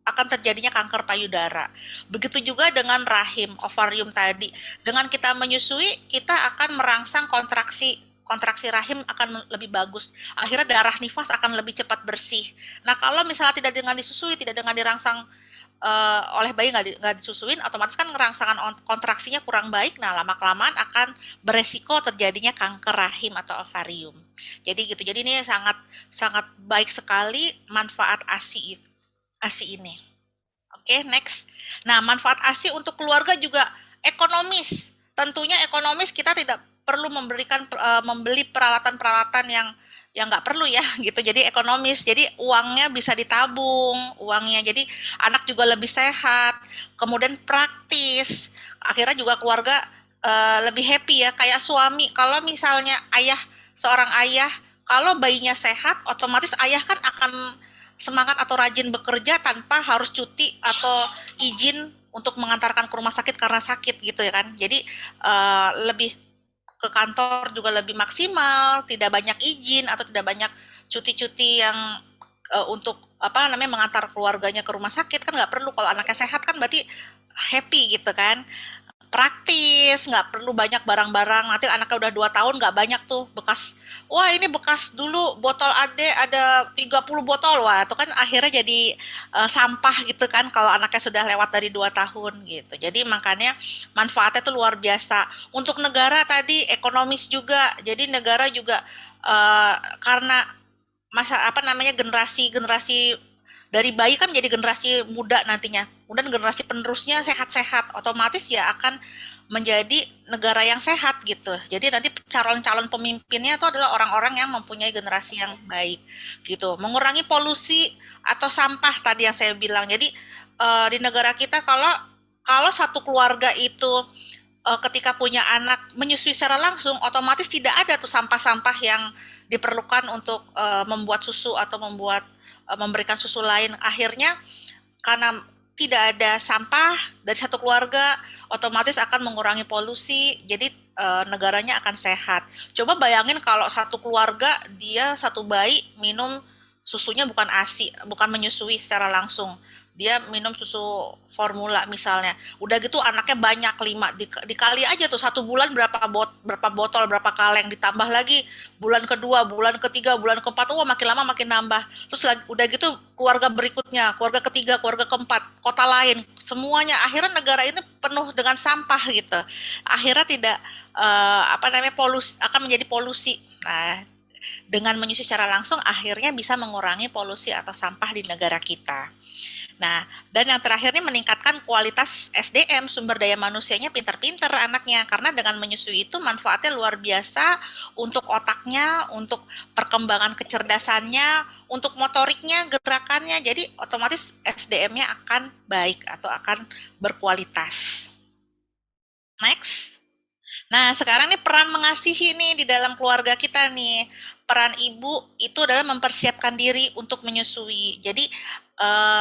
akan terjadinya kanker payudara. Begitu juga dengan rahim, ovarium tadi. Dengan kita menyusui, kita akan merangsang kontraksi rahim akan lebih bagus. Akhirnya darah nifas akan lebih cepat bersih. Nah, kalau misalnya tidak dengan disusui, tidak dengan dirangsang oleh bayi, nggak disusuin, otomatis kan rangsangan kontraksinya kurang baik. Nah, lama-kelamaan akan beresiko terjadinya kanker rahim atau ovarium. Jadi gitu. Jadi ini sangat baik sekali manfaat ASI ini. Oke, next. Nah, manfaat ASI untuk keluarga juga ekonomis. Tentunya ekonomis, kita tidak perlu membeli peralatan-peralatan yang nggak perlu ya gitu. Jadi ekonomis, jadi uangnya bisa ditabung, jadi anak juga lebih sehat, kemudian praktis, akhirnya juga keluarga lebih happy ya. Kayak suami, kalau misalnya seorang ayah, kalau bayinya sehat, otomatis ayah kan akan semangat atau rajin bekerja tanpa harus cuti atau izin untuk mengantarkan ke rumah sakit karena sakit gitu ya kan. Jadi lebih ke kantor juga lebih maksimal, tidak banyak izin atau tidak banyak cuti-cuti yang untuk mengantar keluarganya ke rumah sakit, kan nggak perlu. Kalau anaknya sehat kan berarti happy gitu kan. Praktis, nggak perlu banyak barang-barang. Nanti anaknya udah 2 tahun nggak banyak tuh bekas. Wah, ini bekas dulu botol Ade ada 30 botol. Wah, itu kan akhirnya jadi sampah gitu kan kalau anaknya sudah lewat dari 2 tahun gitu. Jadi makanya manfaatnya tuh luar biasa. Untuk negara tadi ekonomis juga. Jadi negara juga karena generasi dari bayi kan menjadi generasi muda nantinya. Kemudian generasi penerusnya sehat-sehat, otomatis ya akan menjadi negara yang sehat gitu. Jadi nanti calon-calon pemimpinnya itu adalah orang-orang yang mempunyai generasi yang baik gitu. Mengurangi polusi atau sampah tadi yang saya bilang. Jadi di negara kita kalau satu keluarga itu ketika punya anak menyusui secara langsung, otomatis tidak ada tuh sampah-sampah yang diperlukan untuk membuat susu atau memberikan susu lain. Akhirnya karena tidak ada sampah dari satu keluarga, otomatis akan mengurangi polusi. Jadi negaranya akan sehat. Coba bayangin kalau satu keluarga dia satu bayi minum susunya bukan ASI, bukan menyusui secara langsung. Dia minum susu formula misalnya. Udah gitu anaknya banyak 5, dikali aja tuh 1 bulan berapa botol, berapa kaleng, ditambah lagi bulan kedua, bulan ketiga, bulan keempat, oh makin lama makin nambah. Terus udah gitu keluarga berikutnya, keluarga ketiga, keluarga keempat, kota lain, semuanya akhirnya negara ini penuh dengan sampah gitu. Akhirnya tidak polusi, akan menjadi polusi. Nah, dengan menyusui secara langsung akhirnya bisa mengurangi polusi atau sampah di negara kita. Nah, dan yang terakhir ini meningkatkan kualitas SDM, sumber daya manusianya pinter-pinter anaknya, karena dengan menyusui itu manfaatnya luar biasa untuk otaknya, untuk perkembangan kecerdasannya, untuk motoriknya, gerakannya, jadi otomatis SDM-nya akan baik atau akan berkualitas. Next. Nah, sekarang nih peran mengasihi nih di dalam keluarga kita nih. Peran ibu itu adalah mempersiapkan diri untuk menyusui. Jadi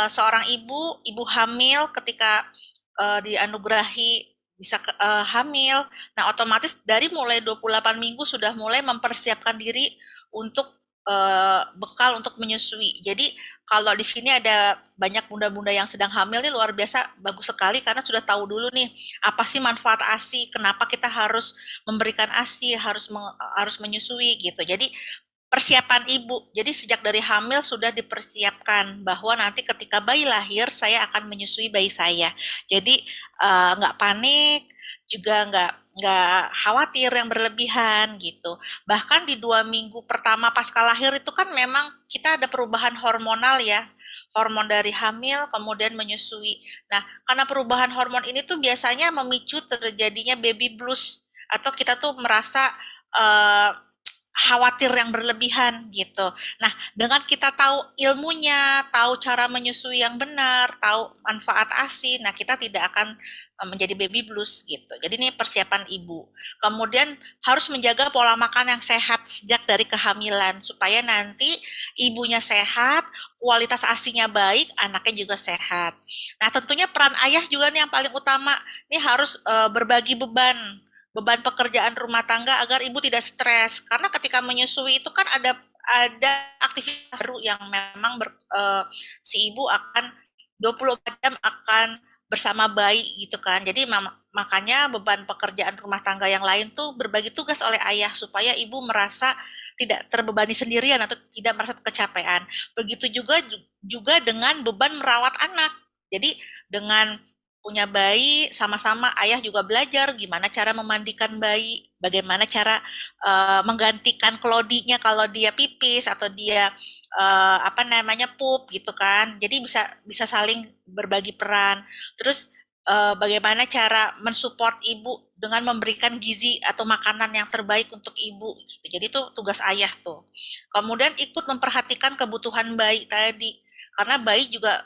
seorang ibu hamil ketika dianugerahi bisa hamil, nah otomatis dari mulai 28 minggu sudah mulai mempersiapkan diri untuk bekal untuk menyusui. Jadi kalau di sini ada banyak bunda-bunda yang sedang hamil nih luar biasa bagus sekali karena sudah tahu dulu nih apa sih manfaat ASI, kenapa kita harus memberikan ASI, harus menyusui gitu. Jadi persiapan ibu. Jadi sejak dari hamil sudah dipersiapkan bahwa nanti ketika bayi lahir saya akan menyusui bayi saya. Jadi nggak panik, juga nggak khawatir yang berlebihan gitu. Bahkan di 2 minggu pertama pasca lahir itu kan memang kita ada perubahan hormonal ya, hormon dari hamil kemudian menyusui. Nah, karena perubahan hormon ini tuh biasanya memicu terjadinya baby blues atau kita tuh merasa khawatir yang berlebihan gitu. Nah, dengan kita tahu ilmunya, tahu cara menyusui yang benar, tahu manfaat ASI, nah kita tidak akan menjadi baby blues gitu. Jadi ini persiapan ibu. Kemudian harus menjaga pola makan yang sehat sejak dari kehamilan supaya nanti ibunya sehat, kualitas ASInya baik, anaknya juga sehat. Nah, tentunya peran ayah juga nih yang paling utama. Ini harus berbagi beban pekerjaan rumah tangga agar ibu tidak stres. Karena ketika menyusui itu kan ada aktivitas baru yang memang si ibu akan 24 jam akan bersama bayi gitu kan. Jadi makanya beban pekerjaan rumah tangga yang lain tuh berbagi tugas oleh ayah supaya ibu merasa tidak terbebani sendirian atau tidak merasa kecapean. Begitu juga dengan beban merawat anak. Jadi dengan punya bayi, sama-sama ayah juga belajar gimana cara memandikan bayi, bagaimana cara menggantikan kelodinya kalau dia pipis atau dia pup gitu kan. Jadi bisa saling berbagi peran. Terus bagaimana cara mensupport ibu dengan memberikan gizi atau makanan yang terbaik untuk ibu gitu. Jadi itu tugas ayah tuh. Kemudian ikut memperhatikan kebutuhan bayi tadi. Karena bayi juga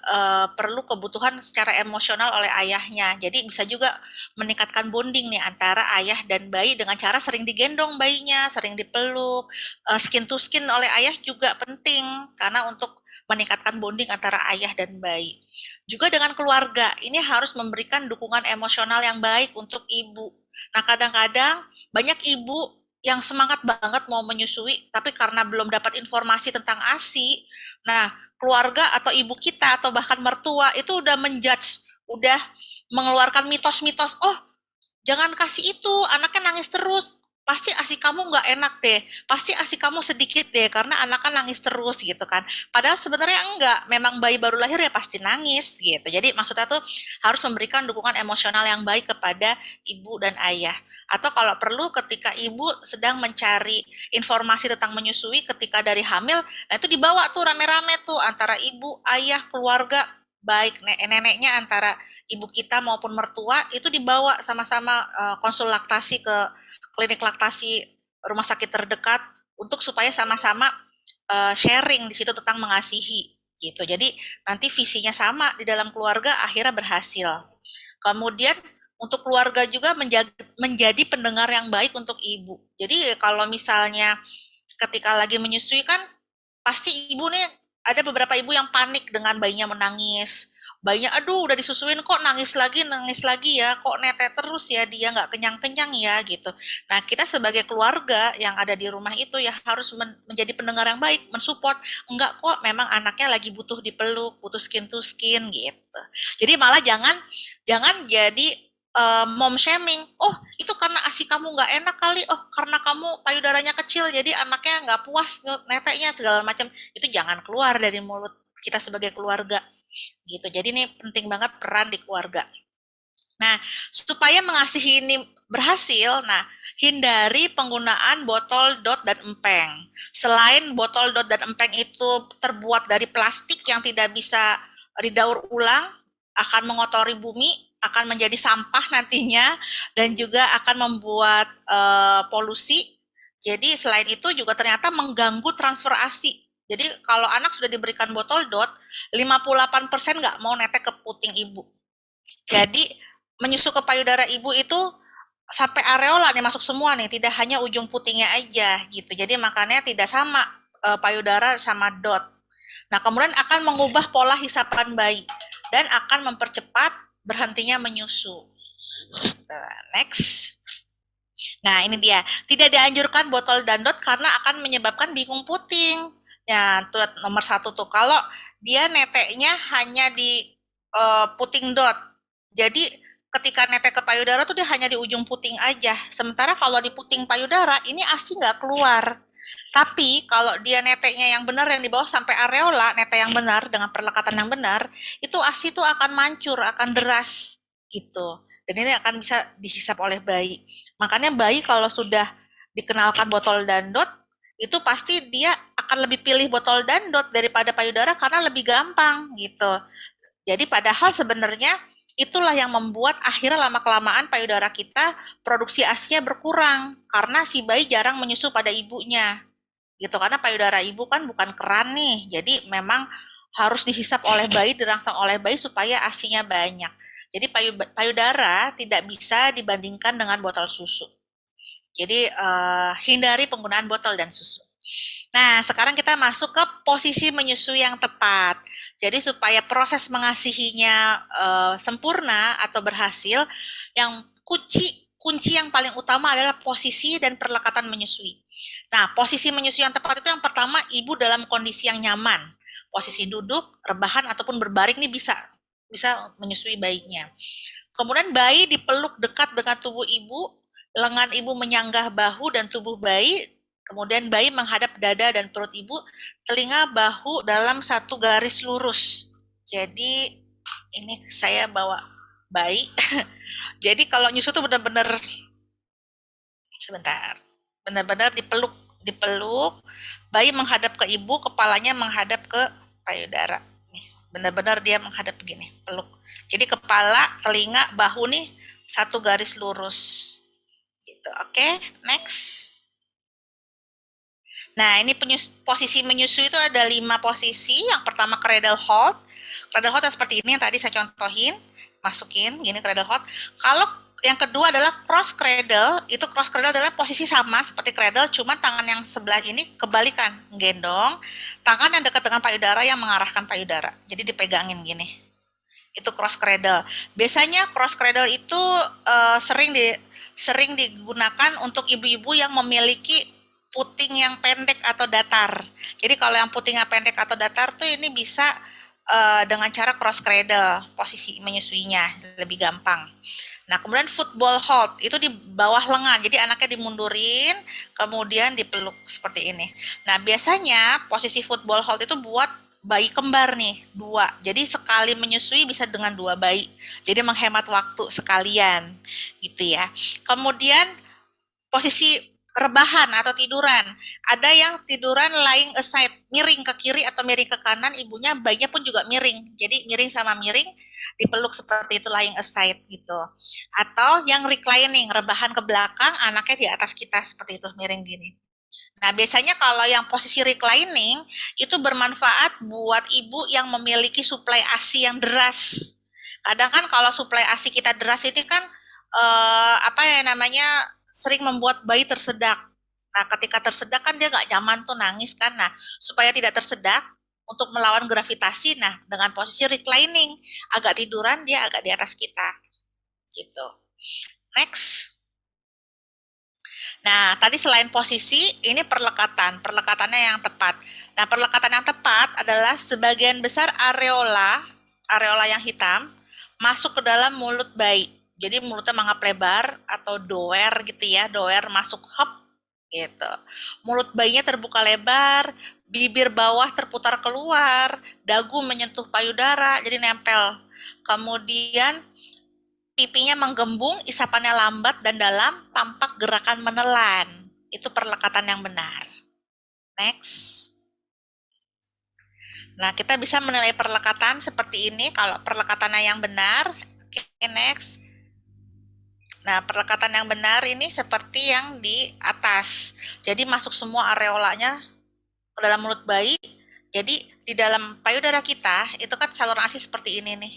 perlu kebutuhan secara emosional oleh ayahnya. Jadi bisa juga meningkatkan bonding nih antara ayah dan bayi dengan cara sering digendong bayinya, sering dipeluk, skin to skin oleh ayah juga penting karena untuk meningkatkan bonding antara ayah dan bayi. Juga dengan keluarga, ini harus memberikan dukungan emosional yang baik untuk ibu. Nah, kadang-kadang banyak ibu yang semangat banget mau menyusui, tapi karena belum dapat informasi tentang ASI, nah keluarga atau ibu kita atau bahkan mertua itu udah menjudge, udah mengeluarkan mitos-mitos, oh jangan kasih itu, anaknya nangis terus, pasti ASI kamu nggak enak deh, pasti ASI kamu sedikit deh, karena anaknya nangis terus gitu kan. Padahal sebenarnya enggak, memang bayi baru lahir ya pasti nangis gitu. Jadi maksudnya tuh harus memberikan dukungan emosional yang baik kepada ibu dan ayah. Atau kalau perlu ketika ibu sedang mencari informasi tentang menyusui ketika dari hamil, nah itu dibawa tuh rame-rame tuh antara ibu, ayah, keluarga, baik neneknya antara ibu kita maupun mertua itu dibawa sama-sama konsul laktasi ke klinik laktasi rumah sakit terdekat untuk supaya sama-sama sharing di situ tentang mengasihi gitu. Jadi nanti visinya sama di dalam keluarga akhirnya berhasil. Kemudian untuk keluarga juga menjadi pendengar yang baik untuk ibu. Jadi kalau misalnya ketika lagi menyusui kan pasti ibu nih ada beberapa ibu yang panik dengan bayinya menangis. bayinya aduh udah disusuin kok nangis lagi ya, kok netek terus ya dia nggak kenyang-kenyang ya gitu. Nah kita sebagai keluarga yang ada di rumah itu ya harus menjadi pendengar yang baik, mensupport, enggak kok memang anaknya lagi butuh dipeluk, butuh skin to skin gitu. Jadi malah jangan jangan jadi mom shaming. Oh, itu karena ASI kamu nggak enak kali. Oh, karena kamu payudaranya kecil, jadi anaknya nggak puas neteknya segala macam. Itu jangan keluar dari mulut kita sebagai keluarga. Gitu. Jadi ini penting banget peran di keluarga. Nah, supaya mengasihi ini berhasil, nah hindari penggunaan botol dot dan empeng. Selain botol dot dan empeng itu terbuat dari plastik yang tidak bisa didaur ulang, akan mengotori bumi, akan menjadi sampah nantinya, dan juga akan membuat polusi. Jadi selain itu juga ternyata mengganggu transfer ASI. Jadi kalau anak sudah diberikan botol dot, 58% nggak mau netek ke puting ibu. Jadi menyusu ke payudara ibu itu sampai areola nih masuk semua nih, tidak hanya ujung putingnya aja gitu. Jadi makanya tidak sama payudara sama dot. Nah, kemudian akan mengubah pola hisapan bayi dan akan mempercepat berhentinya menyusu. Next. Nah, ini dia. Tidak dianjurkan botol dan dot karena akan menyebabkan bingung puting. Ya, tuh nomor 1 tuh. Kalau dia neteknya hanya di puting dot. Jadi ketika netek ke payudara tuh dia hanya di ujung puting aja. Sementara kalau di puting payudara ini ASI nggak keluar. Tapi kalau dia neteknya yang benar yang di bawah sampai areola, netek yang benar dengan perlekatan yang benar, itu ASI tuh akan mancur, akan deras gitu. Dan ini akan bisa dihisap oleh bayi. Makanya bayi kalau sudah dikenalkan botol dan dot, itu pasti dia akan lebih pilih botol dan dot daripada payudara karena lebih gampang gitu. Jadi padahal sebenarnya itulah yang membuat akhirnya lama-kelamaan payudara kita produksi ASI-nya berkurang karena si bayi jarang menyusu pada ibunya. Gitu karena payudara ibu kan bukan keran nih. Jadi memang harus dihisap oleh bayi, dirangsang oleh bayi supaya ASI-nya banyak. Jadi payudara tidak bisa dibandingkan dengan botol susu. Jadi hindari penggunaan botol dan susu. Nah, sekarang kita masuk ke posisi menyusui yang tepat. Jadi supaya proses mengasihinya sempurna atau berhasil, yang kunci yang paling utama adalah posisi dan perlekatan menyusui. Nah, posisi menyusui yang tepat itu yang pertama, ibu dalam kondisi yang nyaman. Posisi duduk, rebahan ataupun berbaring ini bisa menyusui bayinya. Kemudian bayi dipeluk dekat dengan tubuh ibu, lengan ibu menyanggah bahu dan tubuh bayi, kemudian bayi menghadap dada dan perut ibu, telinga bahu dalam satu garis lurus. Jadi ini saya bawa bayi. Jadi kalau nyusu tuh benar-benar sebentar, benar-benar dipeluk, bayi menghadap ke ibu, kepalanya menghadap ke payudara. Benar-benar dia menghadap begini, peluk. Jadi kepala, telinga, bahu nih satu garis lurus. Gitu. Oke, next. Nah, ini posisi menyusui itu ada 5 posisi. Yang pertama cradle hold. Cradle hold seperti ini yang tadi saya contohin. Masukin, gini cradle hold. Kalau yang kedua adalah cross cradle. Itu cross cradle adalah posisi sama seperti cradle, cuma tangan yang sebelah ini kebalikan, gendong. Tangan yang dekat dengan payudara yang mengarahkan payudara. Jadi dipegangin gini. Itu cross cradle. Biasanya cross cradle itu sering digunakan untuk ibu-ibu yang memiliki puting yang pendek atau datar. Jadi kalau yang putingnya pendek atau datar tuh ini bisa dengan cara cross cradle, posisi menyusuinya lebih gampang. Nah, kemudian football hold itu di bawah lengan. Jadi anaknya dimundurin, kemudian dipeluk seperti ini. Nah, biasanya posisi football hold itu buat bayi kembar nih, 2. Jadi sekali menyusui bisa dengan 2 bayi. Jadi menghemat waktu sekalian gitu ya. Kemudian posisi rebahan atau tiduran. Ada yang tiduran lying aside, miring ke kiri atau miring ke kanan, ibunya, bayinya pun juga miring. Jadi miring sama miring dipeluk seperti itu, lying aside gitu. Atau yang reclining, rebahan ke belakang, anaknya di atas kita seperti itu, miring gini. Nah, biasanya kalau yang posisi reclining itu bermanfaat buat ibu yang memiliki suplai ASI yang deras. Kadang kan kalau suplai ASI kita deras itu kan sering membuat bayi tersedak. Nah, ketika tersedak kan dia nggak nyaman tuh nangis kan. Nah, supaya tidak tersedak, untuk melawan gravitasi. Nah, dengan posisi reclining, agak tiduran, dia agak di atas kita. Gitu. Next. Nah, tadi selain posisi, ini perlekatannya yang tepat. Nah, perlekatan yang tepat adalah sebagian besar areola yang hitam, masuk ke dalam mulut bayi. Jadi mulutnya mangap lebar atau doer gitu ya, doer masuk hop gitu. Mulut bayinya terbuka lebar, bibir bawah terputar keluar, dagu menyentuh payudara, jadi nempel. Kemudian pipinya menggembung, isapannya lambat dan dalam, tampak gerakan menelan. Itu perlekatan yang benar. Next. Nah, kita bisa menilai perlekatan seperti ini kalau perlekatannya yang benar. Oke, next. Nah, perlekatan yang benar ini seperti yang di atas. Jadi masuk semua areolanya ke dalam mulut bayi. Jadi di dalam payudara kita itu kan saluran ASI seperti ini nih.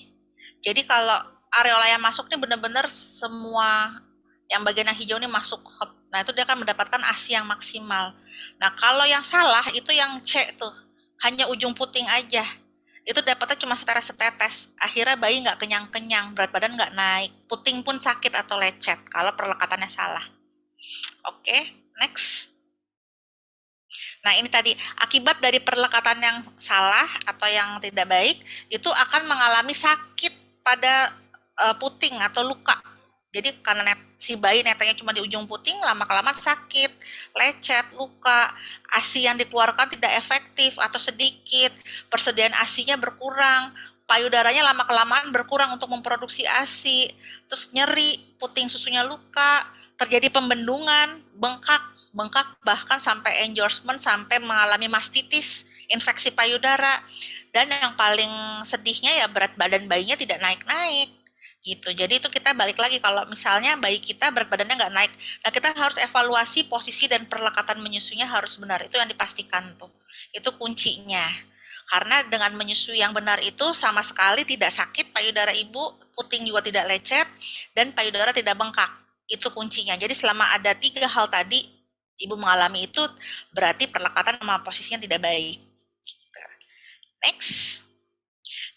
Jadi kalau areola yang masuk nih benar-benar semua yang bagian yang hijau ini masuk. Nah, itu dia akan mendapatkan ASI yang maksimal. Nah, kalau yang salah itu yang C tuh. Hanya ujung puting aja. Itu dapatnya cuma setetes. Akhirnya bayi nggak kenyang-kenyang, berat badan nggak naik. Puting pun sakit atau lecet kalau perlekatannya salah. Oke, next. Nah, ini tadi akibat dari perlekatan yang salah atau yang tidak baik itu akan mengalami sakit pada puting atau luka. Jadi karena si bayi netanya cuma di ujung puting, lama-kelamaan sakit, lecet, luka, ASI yang dikeluarkan tidak efektif atau sedikit, persediaan ASI-nya berkurang, payudaranya lama-kelamaan berkurang untuk memproduksi ASI, terus nyeri, puting susunya luka, terjadi pembendungan, bengkak bahkan sampai endorsement, sampai mengalami mastitis, infeksi payudara, dan yang paling sedihnya ya berat badan bayinya tidak naik-naik gitu. Jadi itu kita balik lagi kalau misalnya bayi kita berat badannya nggak naik, nah kita harus evaluasi posisi dan perlekatan menyusunya harus benar, itu yang dipastikan tuh, itu kuncinya. Karena dengan menyusui yang benar itu sama sekali tidak sakit payudara ibu, puting juga tidak lecet, dan payudara tidak bengkak, itu kuncinya. Jadi selama ada 3 hal tadi ibu mengalami itu, berarti perlekatan sama posisinya tidak baik. Next.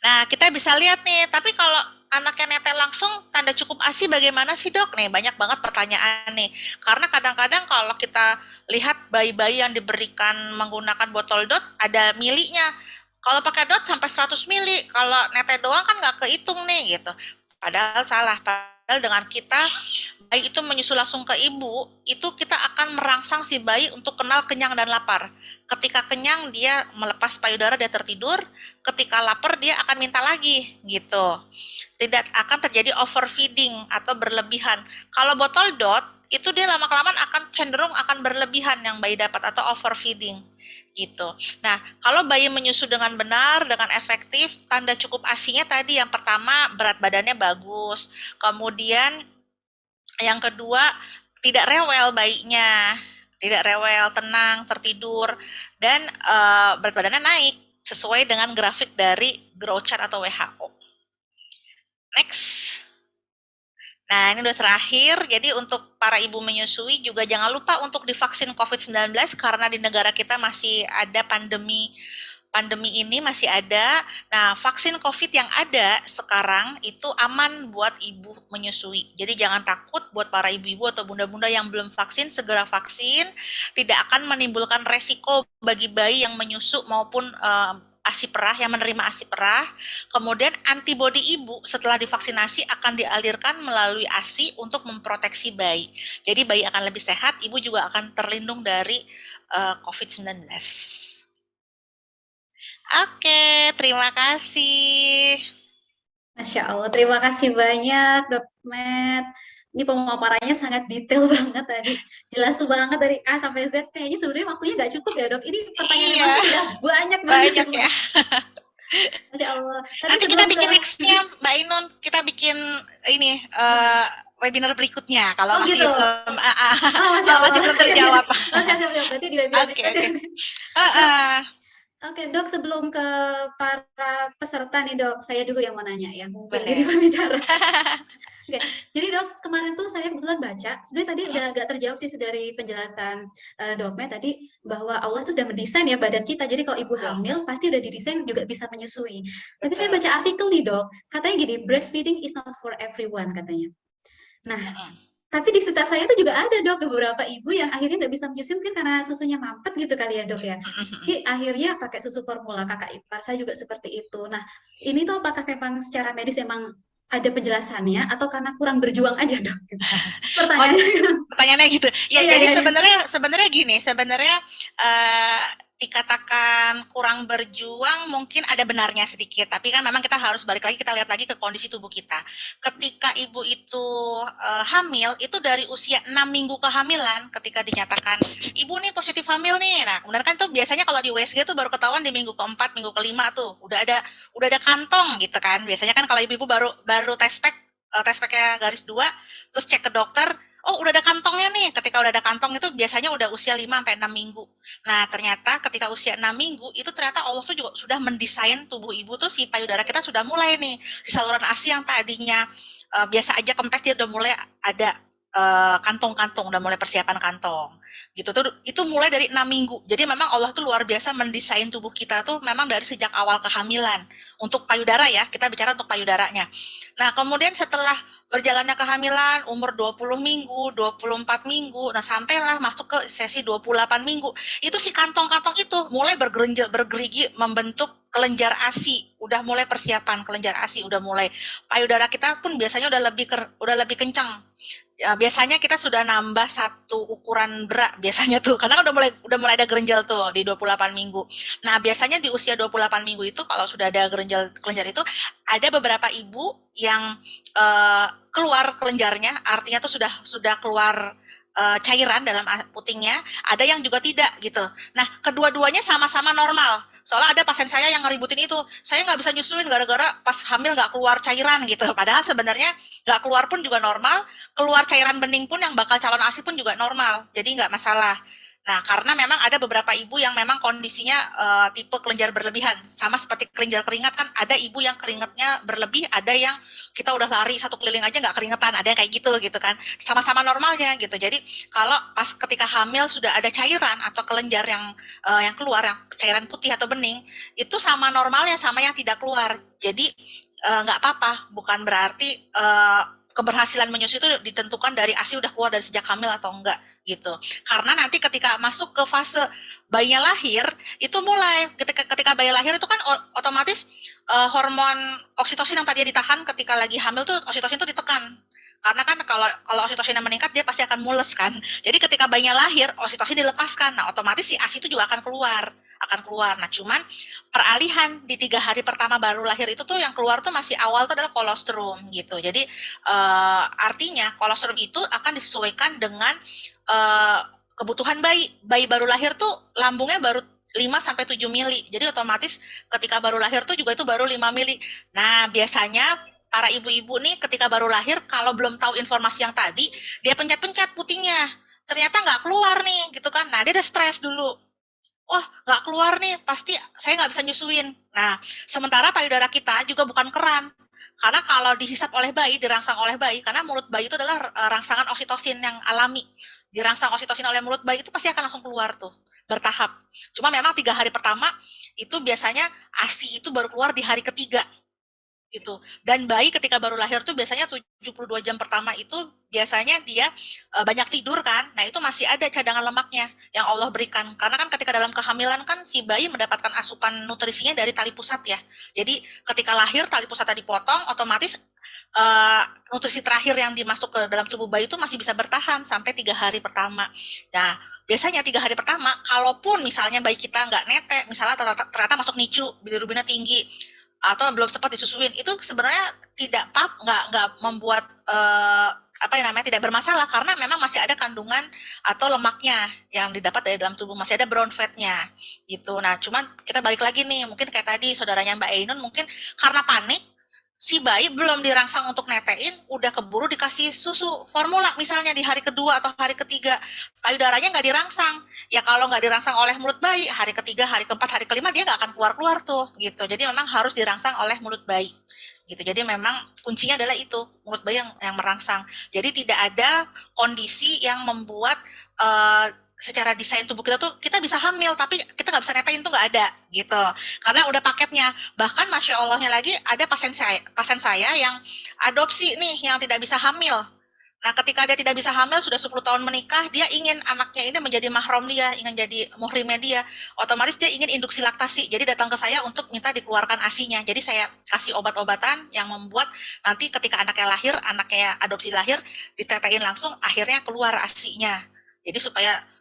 Nah, kita bisa lihat nih, tapi kalau anaknya netel langsung tanda cukup ASI bagaimana sih dok? Nih banyak banget pertanyaan nih. Karena kadang-kadang kalau kita lihat bayi-bayi yang diberikan menggunakan botol dot ada milinya. Kalau pakai dot sampai 100 mili, kalau netel doang kan nggak kehitung nih gitu. Padahal salah. Padahal dengan kita bayi itu menyusu langsung ke ibu, itu kita akan merangsang si bayi untuk kenal kenyang dan lapar. Ketika kenyang dia melepas payudara, dia tertidur. Ketika lapar dia akan minta lagi gitu. Tidak akan terjadi overfeeding atau berlebihan. Kalau botol dot itu dia lama-kelamaan akan cenderung akan berlebihan yang bayi dapat atau overfeeding gitu. Nah, kalau bayi menyusu dengan benar, dengan efektif, tanda cukup ASI-nya tadi yang pertama berat badannya bagus. Kemudian yang kedua, tidak rewel bayinya, tidak rewel, tenang, tertidur, dan berat badannya naik sesuai dengan grafik dari growth chart atau WHO. Next. Nah, ini udah terakhir. Jadi untuk para ibu menyusui juga jangan lupa untuk divaksin COVID-19 karena di negara kita masih ada pandemi ini masih ada. Nah, vaksin COVID yang ada sekarang itu aman buat ibu menyusui. Jadi jangan takut buat para ibu-ibu atau bunda-bunda yang belum vaksin, segera vaksin. Tidak akan menimbulkan resiko bagi bayi yang menyusu maupun ASI perah, yang menerima ASI perah. Kemudian antibodi ibu setelah divaksinasi akan dialirkan melalui ASI untuk memproteksi bayi. Jadi bayi akan lebih sehat, ibu juga akan terlindung dari COVID-19. Oke, terima kasih. Masya Allah, terima kasih banyak Dok Matt. Ini pemaparannya sangat detail banget tadi. Jelas banget dari A sampai Z. Kayaknya sebenarnya waktunya nggak cukup ya dok. Ini pertanyaannya masih sudah banyak banget ya. Masya Allah. Nanti kita bikin nextnya Mbak Ainun, kita bikin ini webinar berikutnya kalau masih gitu? belum masih belum terjawab. Siap. Berarti di webinar Oke. Oke dok, sebelum ke para peserta nih dok, saya dulu yang mau nanya ya, mungkin Boleh. jadi pembicara. Oke, jadi dok, kemarin tuh saya kebetulan baca, sebenarnya tadi udah agak terjawab sih dari penjelasan doknya tadi, bahwa Allah tuh sudah mendesain ya badan kita, jadi kalau ibu Betul. hamil pasti udah didesain juga bisa menyusui. Tapi saya Betul. baca artikel nih dok, katanya gini, breastfeeding is not for everyone katanya. Nah, tapi di sekitar saya tuh juga ada dok beberapa ibu yang akhirnya nggak bisa menyusui mungkin karena susunya mampet gitu kali ya dok ya. Jadi akhirnya pakai susu formula, kakak ipar saya juga seperti itu. Nah, ini tuh apakah memang secara medis emang ada penjelasannya atau karena kurang berjuang aja dok? Oh, Pertanyaannya. pertanyaannya gitu. Ya, Iya, jadi iya, iya. sebenarnya gini, sebenarnya dikatakan kurang berjuang mungkin ada benarnya sedikit, tapi kan memang kita harus balik lagi, kita lihat lagi ke kondisi tubuh kita. Ketika ibu itu hamil, itu dari usia 6 minggu kehamilan ketika dinyatakan ibu nih positif hamil nih. Nah, kemudian kan tuh biasanya kalau di USG tuh baru ketahuan di minggu keempat, minggu kelima tuh udah ada kantong gitu kan. Biasanya kan kalau ibu-ibu baru test packnya garis 2, terus cek ke dokter, oh udah ada kantongnya nih. Ketika udah ada kantong itu biasanya udah usia 5-6 minggu. Nah, ternyata ketika usia 6 minggu itu ternyata Allah tuh juga sudah mendesain tubuh ibu tuh, si payudara kita sudah mulai nih, si saluran ASI yang tadinya biasa aja kempes, dia udah mulai ada kantong-kantong, udah mulai persiapan kantong gitu tuh. Itu mulai dari 6 minggu. Jadi memang Allah tuh luar biasa mendesain tubuh kita tuh memang dari sejak awal kehamilan. Untuk payudara ya, kita bicara untuk payudaranya. Nah, kemudian setelah berjalannya kehamilan, umur 20 minggu, 24 minggu, nah sampailah masuk ke sesi 28 minggu, itu si kantong-kantong itu mulai bergerigi membentuk kelenjar ASI, udah mulai persiapan kelenjar ASI, udah mulai payudara kita pun biasanya udah lebih kencang. Ya, biasanya kita sudah nambah satu ukuran bra biasanya tuh, karena udah mulai ada gerenjel tuh di 28 minggu. Nah, biasanya di usia 28 minggu itu kalau sudah ada kelenjar itu, ada beberapa ibu yang keluar kelenjarnya, artinya tuh sudah keluar cairan dalam putingnya, ada yang juga tidak gitu. Nah, kedua-duanya sama-sama normal. Soalnya ada pasien saya yang ngeributin itu, saya nggak bisa nyusuin gara-gara pas hamil nggak keluar cairan gitu. Padahal sebenarnya nggak keluar pun juga normal, keluar cairan bening pun yang bakal calon ASI pun juga normal, jadi nggak masalah. Nah, karena memang ada beberapa ibu yang memang kondisinya tipe kelenjar berlebihan, sama seperti kelenjar keringat kan, ada ibu yang keringatnya berlebih, ada yang kita udah lari satu keliling aja nggak keringetan, ada yang kayak gitu kan, sama-sama normalnya gitu. Jadi kalau pas ketika hamil sudah ada cairan atau kelenjar yang keluar, yang cairan putih atau bening, itu sama normalnya sama yang tidak keluar. Jadi nggak apa-apa, bukan berarti keberhasilan menyusui itu ditentukan dari ASI udah keluar dari sejak hamil atau enggak gitu. Karena nanti ketika masuk ke fase bayinya lahir, itu mulai ketika bayi lahir itu kan otomatis hormon oksitosin yang tadinya ditahan ketika lagi hamil tuh, oksitosin tuh ditekan. Karena kan kalau oksitosinnya meningkat dia pasti akan mules kan. Jadi ketika bayinya lahir, oksitosin dilepaskan. Nah, otomatis si ASI itu juga akan keluar. Nah, cuman peralihan di 3 hari pertama baru lahir itu tuh yang keluar tuh masih awal tuh adalah kolostrum gitu. Jadi artinya kolostrum itu akan disesuaikan dengan kebutuhan bayi. Bayi baru lahir tuh lambungnya baru 5-7 mili. Jadi otomatis ketika baru lahir tuh juga itu baru 5 mili. Nah, biasanya para ibu-ibu nih ketika baru lahir kalau belum tahu informasi yang tadi, dia pencet-pencet putingnya. Ternyata nggak keluar nih gitu kan. Nah, dia udah stres dulu. Wah, nggak keluar nih, pasti saya nggak bisa nyusuin. Nah, sementara payudara kita juga bukan keran. Karena kalau dihisap oleh bayi, dirangsang oleh bayi, karena mulut bayi itu adalah rangsangan oksitosin yang alami. Dirangsang oksitosin oleh mulut bayi itu pasti akan langsung keluar tuh, bertahap. Cuma memang 3 hari pertama, itu biasanya ASI itu baru keluar di hari ketiga. Gitu. Dan bayi ketika baru lahir tuh biasanya 72 jam pertama itu biasanya dia banyak tidur kan. Nah, itu masih ada cadangan lemaknya yang Allah berikan. Karena kan ketika dalam kehamilan kan si bayi mendapatkan asupan nutrisinya dari tali pusat ya. Jadi ketika lahir tali pusatnya dipotong, otomatis nutrisi terakhir yang dimasuk ke dalam tubuh bayi itu masih bisa bertahan sampai 3 hari pertama. Nah, biasanya 3 hari pertama, kalaupun misalnya bayi kita nggak netek, misalnya ternyata masuk NICU, bilirubinnya tinggi, atau belum sempat disusuin, itu sebenarnya nggak membuat tidak bermasalah, karena memang masih ada kandungan atau lemaknya yang didapat dari dalam tubuh, masih ada brown fatnya gitu. Nah, cuman kita balik lagi nih, mungkin kayak tadi saudaranya Mbak Ainun mungkin karena panik si bayi belum dirangsang untuk netein, udah keburu dikasih susu formula misalnya di hari kedua atau hari ketiga, payudaranya nggak dirangsang. Ya kalau nggak dirangsang oleh mulut bayi, hari ketiga, hari keempat, hari kelima dia nggak akan keluar-keluar tuh, gitu. Jadi memang harus dirangsang oleh mulut bayi. Gitu. Jadi memang kuncinya adalah itu, mulut bayi yang merangsang. Jadi tidak ada kondisi yang membuat secara desain tubuh kita tuh kita bisa hamil tapi kita nggak bisa netain tuh nggak ada gitu karena udah paketnya. Bahkan masya Allahnya lagi ada pasien saya yang adopsi nih yang tidak bisa hamil. Nah ketika dia tidak bisa hamil sudah 10 tahun menikah, dia ingin anaknya ini menjadi mahram dia, ingin jadi muhrimnya dia, otomatis dia ingin induksi laktasi, jadi datang ke saya untuk minta dikeluarkan asinya. Jadi saya kasih obat-obatan yang membuat nanti ketika anaknya adopsi lahir ditetein langsung akhirnya keluar asinya. Jadi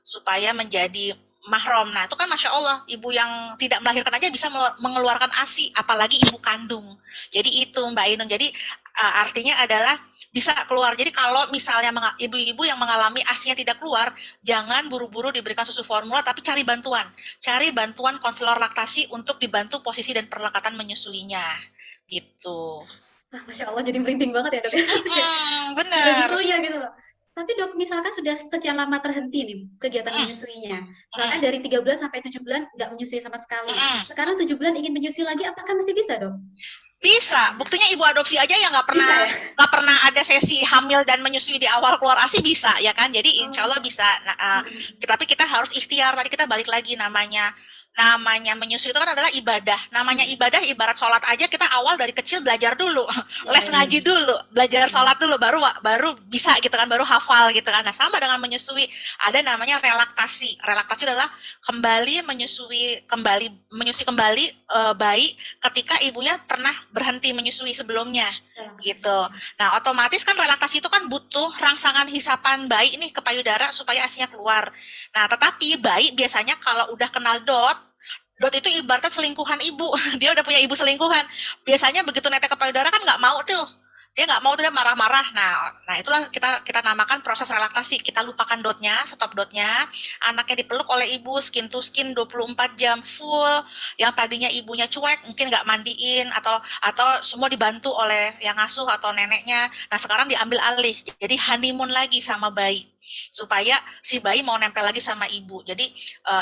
supaya menjadi mahram. Nah, itu kan masya Allah, ibu yang tidak melahirkan aja bisa mengeluarkan ASI, apalagi ibu kandung. Jadi itu Mbak Ainun. Jadi artinya adalah bisa keluar. Jadi kalau misalnya ibu-ibu yang mengalami ASI-nya tidak keluar, jangan buru-buru diberikan susu formula, tapi cari bantuan. Cari bantuan konselor laktasi untuk dibantu posisi dan perlekatan menyusuinya. Gitu. Masya Allah, jadi merinding banget ya dok. Benar. Begitu ya gitu loh. Tapi dok, misalkan sudah sekian lama terhenti nih kegiatan menyusuinya, misalkan dari 3 bulan sampai 7 bulan nggak menyusui sama sekali, sekarang 7 bulan ingin menyusui lagi, apakah masih bisa dok? Bisa, buktinya ibu adopsi aja yang nggak pernah ada sesi hamil dan menyusui di awal keluar ASI bisa ya kan, jadi insya Allah bisa. Nah, tapi kita harus ikhtiar. Tadi kita balik lagi namanya menyusui itu kan adalah ibadah. Namanya ibadah ibarat sholat aja, kita awal dari kecil belajar dulu, les ngaji dulu, belajar sholat dulu, baru bisa gitu kan, baru hafal gitu kan. Nah sama dengan menyusui, ada namanya relaktasi. Relaktasi adalah menyusui kembali bayi ketika ibunya pernah berhenti menyusui sebelumnya gitu. Nah otomatis kan relaktasi itu kan butuh rangsangan hisapan bayi nih ke payudara supaya asinya keluar. Nah tetapi bayi biasanya kalau udah kenal dot itu ibaratnya selingkuhan ibu. Dia udah punya ibu selingkuhan. Biasanya begitu netek ke payudara kan nggak mau tuh. Dia nggak mau tuh, dia marah-marah. Nah itulah kita namakan proses relaksasi. Kita lupakan dotnya, stop dotnya. Anaknya dipeluk oleh ibu skin to skin 24 jam full. Yang tadinya ibunya cuek, mungkin nggak mandiin atau semua dibantu oleh yang ngasuh atau neneknya. Nah sekarang diambil alih. Jadi honeymoon lagi sama bayi, supaya si bayi mau nempel lagi sama ibu. Jadi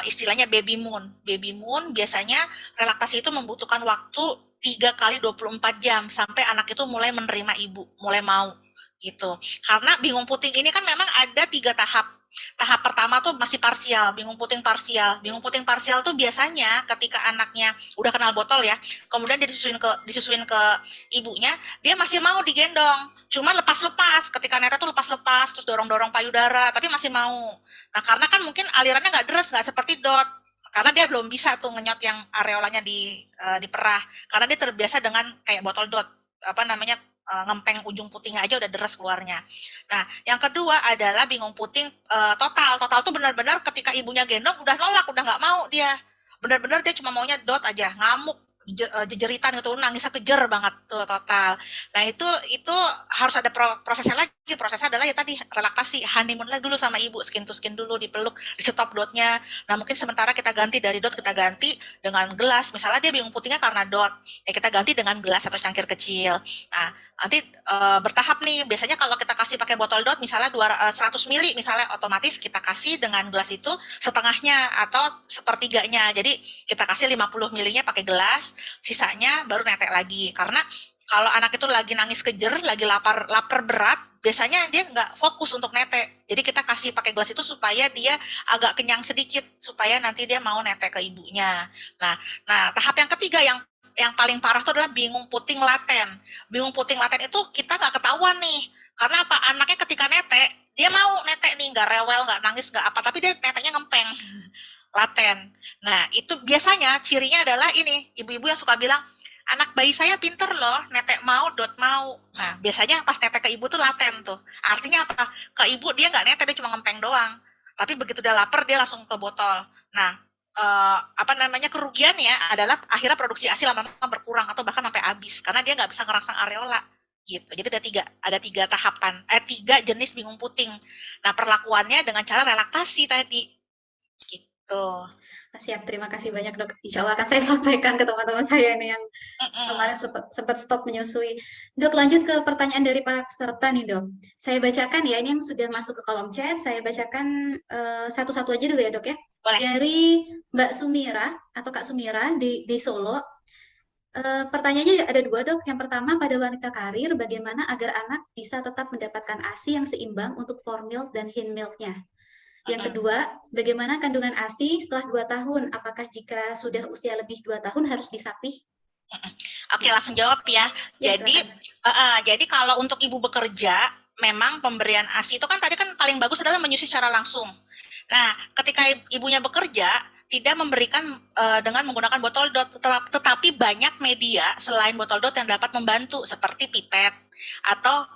istilahnya baby moon. Baby moon biasanya relaksasi itu membutuhkan waktu 3 kali 24 jam sampai anak itu mulai menerima ibu, mulai mau gitu. Karena bingung puting ini kan memang ada 3 tahap. Tahap pertama tuh masih parsial, bingung puting parsial. Bingung puting parsial tuh biasanya ketika anaknya udah kenal botol ya, kemudian dia disusuin ke ibunya, dia masih mau digendong. Cuman lepas-lepas, ketika netes tuh lepas-lepas, terus dorong-dorong payudara, tapi masih mau. Nah karena kan mungkin alirannya nggak deres, nggak seperti dot. Karena dia belum bisa tuh ngenyot yang areolanya diperah. Karena dia terbiasa dengan kayak botol dot, ngempeng ujung putingnya aja udah deres keluarnya. Nah, yang kedua adalah bingung puting total. Total tuh benar-benar ketika ibunya gendong udah nolak, udah nggak mau dia. Benar-benar dia cuma maunya dot aja, ngamuk, jejeritan gitu, nangisnya kejer banget tuh total. Nah, itu harus ada prosesnya lagi. Prosesnya adalah ya tadi relaksasi, honeymoon lagi dulu sama ibu, skin to skin dulu, dipeluk, di stop dotnya. Nah, mungkin sementara kita ganti dari dot, kita ganti dengan gelas. Misalnya dia bingung putingnya karena dot, ya kita ganti dengan gelas atau cangkir kecil. Nah, nanti bertahap nih. Biasanya kalau kita kasih pakai botol dot misalnya 100 mili misalnya, otomatis kita kasih dengan gelas itu setengahnya atau sepertiganya. Jadi kita kasih 50 milinya pakai gelas, sisanya baru netek lagi. Karena kalau anak itu lagi nangis kejer, lagi lapar berat, biasanya dia nggak fokus untuk netek. Jadi kita kasih pakai gelas itu supaya dia agak kenyang sedikit, supaya nanti dia mau netek ke ibunya. Nah tahap yang ketiga yang paling parah itu adalah bingung puting laten. Bingung puting laten itu kita nggak ketahuan nih. Karena apa? Anaknya ketika netek, dia mau netek nih, nggak rewel, nggak nangis, nggak apa, tapi dia neteknya ngempeng, laten. Nah, itu biasanya cirinya adalah ini, ibu-ibu yang suka bilang, anak bayi saya pinter loh, netek mau, dot mau. Nah, biasanya pas netek ke ibu tuh laten tuh. Artinya apa? Ke ibu dia nggak netek, dia cuma ngempeng doang. Tapi begitu dia lapar, dia langsung ke botol. Nah, kerugiannya adalah akhirnya produksi ASI lama-lama berkurang atau bahkan sampai habis karena dia nggak bisa ngerangsang areola gitu. Jadi ada tiga tahapan, 3 jenis bingung puting. Nah perlakuannya dengan cara relaksasi tadi gitu. Siap, terima kasih banyak dok. Insya Allah akan saya sampaikan ke teman-teman saya nih yang Mm-mm. kemarin sempat stop menyusui. Dok, lanjut ke pertanyaan dari para peserta nih dok. Saya bacakan ya, ini yang sudah masuk ke kolom chat. Saya bacakan satu-satu aja dulu ya dok ya. Boleh. Dari Mbak Sumira atau Kak Sumira di Solo. Pertanyaannya ada dua dok. Yang pertama, pada wanita karir, bagaimana agar anak bisa tetap mendapatkan ASI yang seimbang untuk formil dan hin milknya? Yang Mm-mm. kedua, bagaimana kandungan ASI setelah 2 tahun? Apakah jika sudah usia lebih 2 tahun harus disapih? Oke, langsung jawab ya. Ya, Jadi, silakan. jadi kalau untuk ibu bekerja, memang pemberian ASI itu kan tadi kan paling bagus adalah menyusui secara langsung. Nah, ketika ibunya bekerja, tidak memberikan dengan menggunakan botol dot, tetapi banyak media selain botol dot yang dapat membantu seperti pipet atau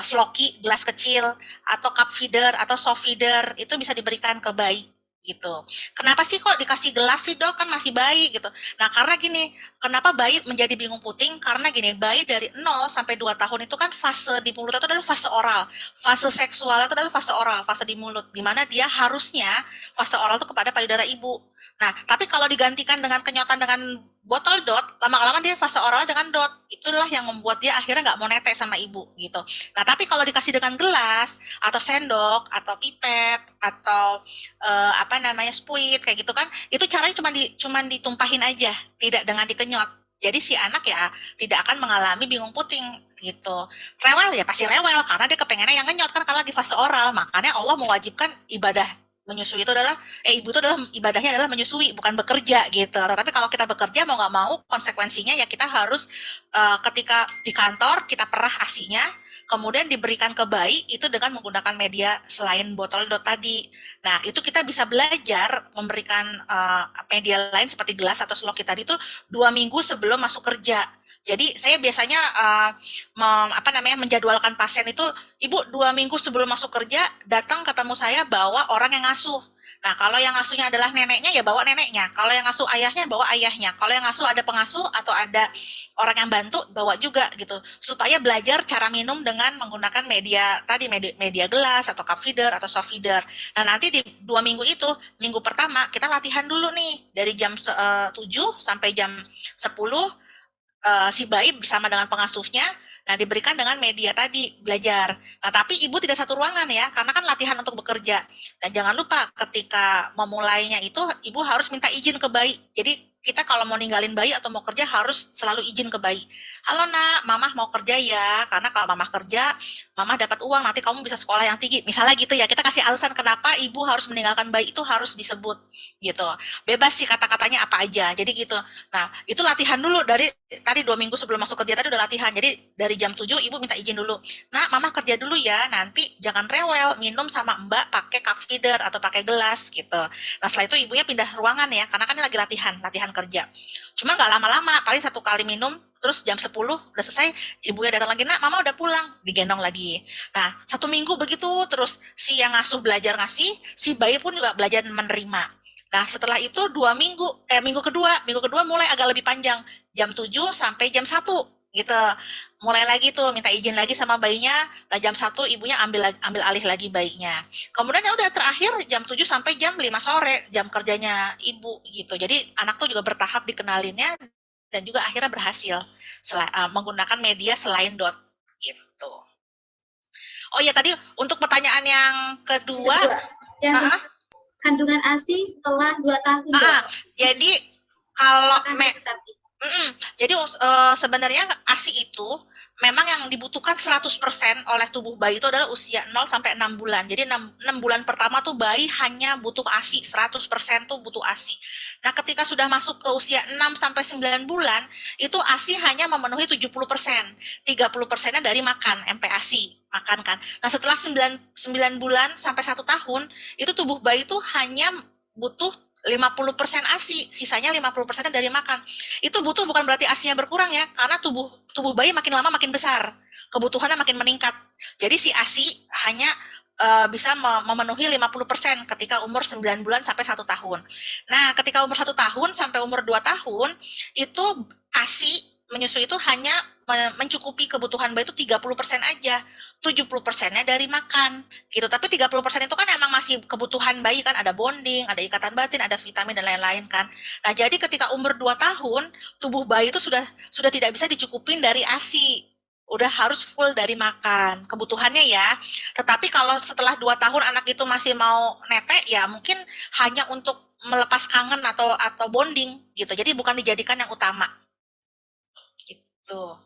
sloki gelas kecil atau cup feeder atau soft feeder itu bisa diberikan ke bayi gitu. Kenapa sih kok dikasih gelas sih dok, kan masih bayi gitu. Nah karena gini, kenapa bayi menjadi bingung puting? Karena gini, bayi dari 0 sampai 2 tahun itu kan fase di mulut itu adalah fase oral. Fase seksual itu adalah fase oral, fase di mulut. Dimana dia harusnya fase oral itu kepada payudara ibu. Nah, tapi kalau digantikan dengan kenyotan dengan botol dot, lama-lama dia fase oral dengan dot. Itulah yang membuat dia akhirnya nggak mau netes sama ibu gitu. Nah, tapi kalau dikasih dengan gelas, atau sendok, atau pipet, atau apa namanya, spuit, kayak gitu kan, itu caranya cuma ditumpahin aja, tidak dengan dikenyot. Jadi si anak ya tidak akan mengalami bingung puting gitu. Rewel ya pasti rewel karena dia kepengennya yang ngenyot kan karena lagi fase oral. Makanya Allah mewajibkan ibadah menyusui itu adalah ibu itu adalah ibadahnya adalah menyusui bukan bekerja gitu. Tetapi kalau kita bekerja mau nggak mau konsekuensinya ya kita harus ketika di kantor kita perah asinya kemudian diberikan ke bayi itu dengan menggunakan media selain botol dot tadi. Nah itu kita bisa belajar memberikan media lain seperti gelas atau sloki tadi itu 2 minggu sebelum masuk kerja. Jadi saya biasanya menjadwalkan pasien itu, ibu 2 minggu sebelum masuk kerja datang ketemu saya bawa orang yang ngasuh. Nah kalau yang ngasuhnya adalah neneknya ya bawa neneknya, kalau yang ngasuh ayahnya bawa ayahnya, kalau yang ngasuh ada pengasuh atau ada orang yang bantu bawa juga gitu, supaya belajar cara minum dengan menggunakan media tadi, media gelas atau cup feeder atau soft feeder. Nah nanti di 2 minggu itu, minggu pertama kita latihan dulu nih dari jam 7 sampai jam 10 si bayi bersama dengan pengasuhnya, nah diberikan dengan media tadi belajar. Nah tapi ibu tidak satu ruangan ya, karena kan latihan untuk bekerja. Dan jangan lupa ketika memulainya itu ibu harus minta izin ke bayi. Jadi kita kalau mau ninggalin bayi atau mau kerja harus selalu izin ke bayi. Halo nak, mamah mau kerja ya, karena kalau mamah kerja, mamah dapat uang, nanti kamu bisa sekolah yang tinggi. Misalnya gitu ya, kita kasih alasan kenapa ibu harus meninggalkan bayi itu harus disebut gitu. Bebas sih kata-katanya apa aja, jadi gitu. Nah, itu latihan dulu dari tadi 2 minggu sebelum masuk kerja tadi udah latihan. Jadi dari jam 7 ibu minta izin dulu. Nah, mama kerja dulu ya. Nanti jangan rewel, minum sama mbak pakai cup feeder atau pakai gelas gitu. Nah, setelah itu ibunya pindah ruangan ya, karena kan lagi latihan kerja. Cuma nggak lama-lama, paling 1 kali minum, terus jam 10 udah selesai, ibunya datang lagi, nak mama udah pulang, digendong lagi. Nah, 1 minggu begitu, terus si yang ngasuh belajar ngasih, si bayi pun juga belajar menerima. Nah, setelah itu 2 minggu, minggu kedua mulai agak lebih panjang, jam 7 sampai jam 1 gitu. Mulai lagi tuh minta izin lagi sama bayinya. Nah, jam 1 ibunya ambil alih lagi bayinya. Kemudian ya udah terakhir jam 7 sampai jam 5 sore jam kerjanya ibu gitu. Jadi anak tuh juga bertahap dikenalinnya dan juga akhirnya berhasil menggunakan media selain dot gitu. Oh ya tadi untuk pertanyaan yang kedua, yang kandungan ASI setelah 2 tahun. Jadi kalau jadi sebenarnya ASI itu memang yang dibutuhkan 100% oleh tubuh bayi itu adalah usia 0 sampai 6 bulan. Jadi 6 bulan pertama tuh bayi hanya butuh ASI, 100% tuh butuh ASI. Nah, ketika sudah masuk ke usia 6 sampai 9 bulan, itu ASI hanya memenuhi 70%. 30%-nya dari makan, MPASI, makan kan. Nah, setelah 9 bulan sampai 1 tahun, itu tubuh bayi tuh hanya butuh 50% ASI, sisanya 50% dari makan. Itu butuh bukan berarti ASInya berkurang ya, karena tubuh bayi makin lama makin besar, kebutuhannya makin meningkat. Jadi si ASI hanya bisa memenuhi 50% ketika umur 9 bulan sampai 1 tahun. Nah, ketika umur 1 tahun sampai umur 2 tahun, itu ASI menyusui itu hanya mencukupi kebutuhan bayi itu 30% aja. 70%-nya dari makan gitu. Tapi 30% itu kan emang masih kebutuhan bayi kan, ada bonding, ada ikatan batin, ada vitamin dan lain-lain kan. Nah, jadi ketika umur 2 tahun, tubuh bayi itu sudah tidak bisa dicukupin dari ASI. Udah harus full dari makan kebutuhannya ya. Tetapi kalau setelah 2 tahun anak itu masih mau netek ya mungkin hanya untuk melepas kangen atau bonding gitu. Jadi bukan dijadikan yang utama. Gitu.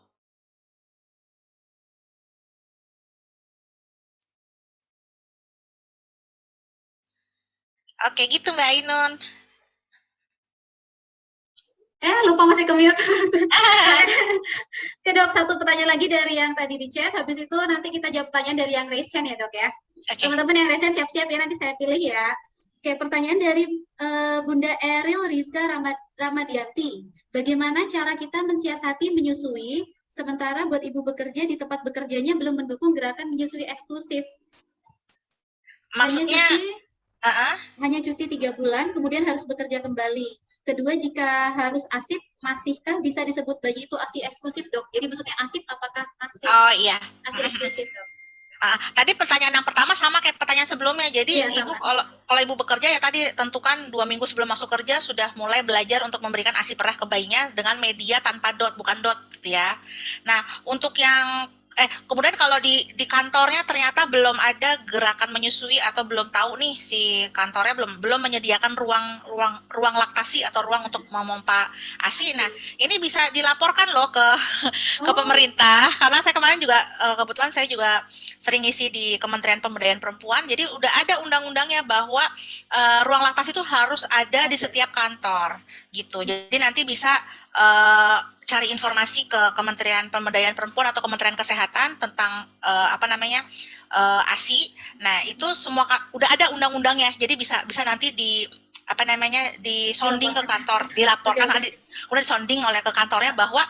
Oke gitu Mbak Ainun. Lupa masih ke-mute. Oke dok, satu pertanyaan lagi dari yang tadi di chat, habis itu nanti kita jawab pertanyaan dari yang raise hand ya dok ya. Oke. Teman-teman yang raise hand siap-siap ya, nanti saya pilih ya. Oke, pertanyaan dari Bunda Eril Rizka Ramadianti. Bagaimana cara kita mensiasati menyusui, sementara buat ibu bekerja di tempat bekerjanya belum mendukung gerakan menyusui eksklusif? Maksudnya hanya cuti 3 bulan, kemudian harus bekerja kembali. Kedua, jika harus ASIP, masihkah bisa disebut bayi itu ASI eksklusif, dok? Jadi maksudnya ASIP apakah masih ASI eksklusif, dok? Tadi pertanyaan yang pertama sama kayak pertanyaan sebelumnya. Jadi iya, ibu kalau ibu bekerja ya tadi tentukan 2 minggu sebelum masuk kerja sudah mulai belajar untuk memberikan ASI perah ke bayinya dengan media tanpa dot, bukan dot gitu ya. Nah, untuk yang kemudian kalau di kantornya ternyata belum ada gerakan menyusui atau belum tahu nih si kantornya belum menyediakan ruang laktasi atau ruang untuk memompa ASI. Nah, ini bisa dilaporkan loh ke pemerintah, karena saya kemarin juga kebetulan saya juga sering ngisi di Kementerian Pemberdayaan Perempuan. Jadi udah ada undang-undangnya bahwa ruang laktasi itu harus ada di setiap kantor gitu. Jadi nanti bisa cari informasi ke Kementerian Pemberdayaan Perempuan atau Kementerian Kesehatan tentang ASI. Nah, itu semua udah ada undang-undangnya. Jadi bisa nanti di sounding ke kantor, dilaporkan, kemudian sounding oleh ke kantornya bahwa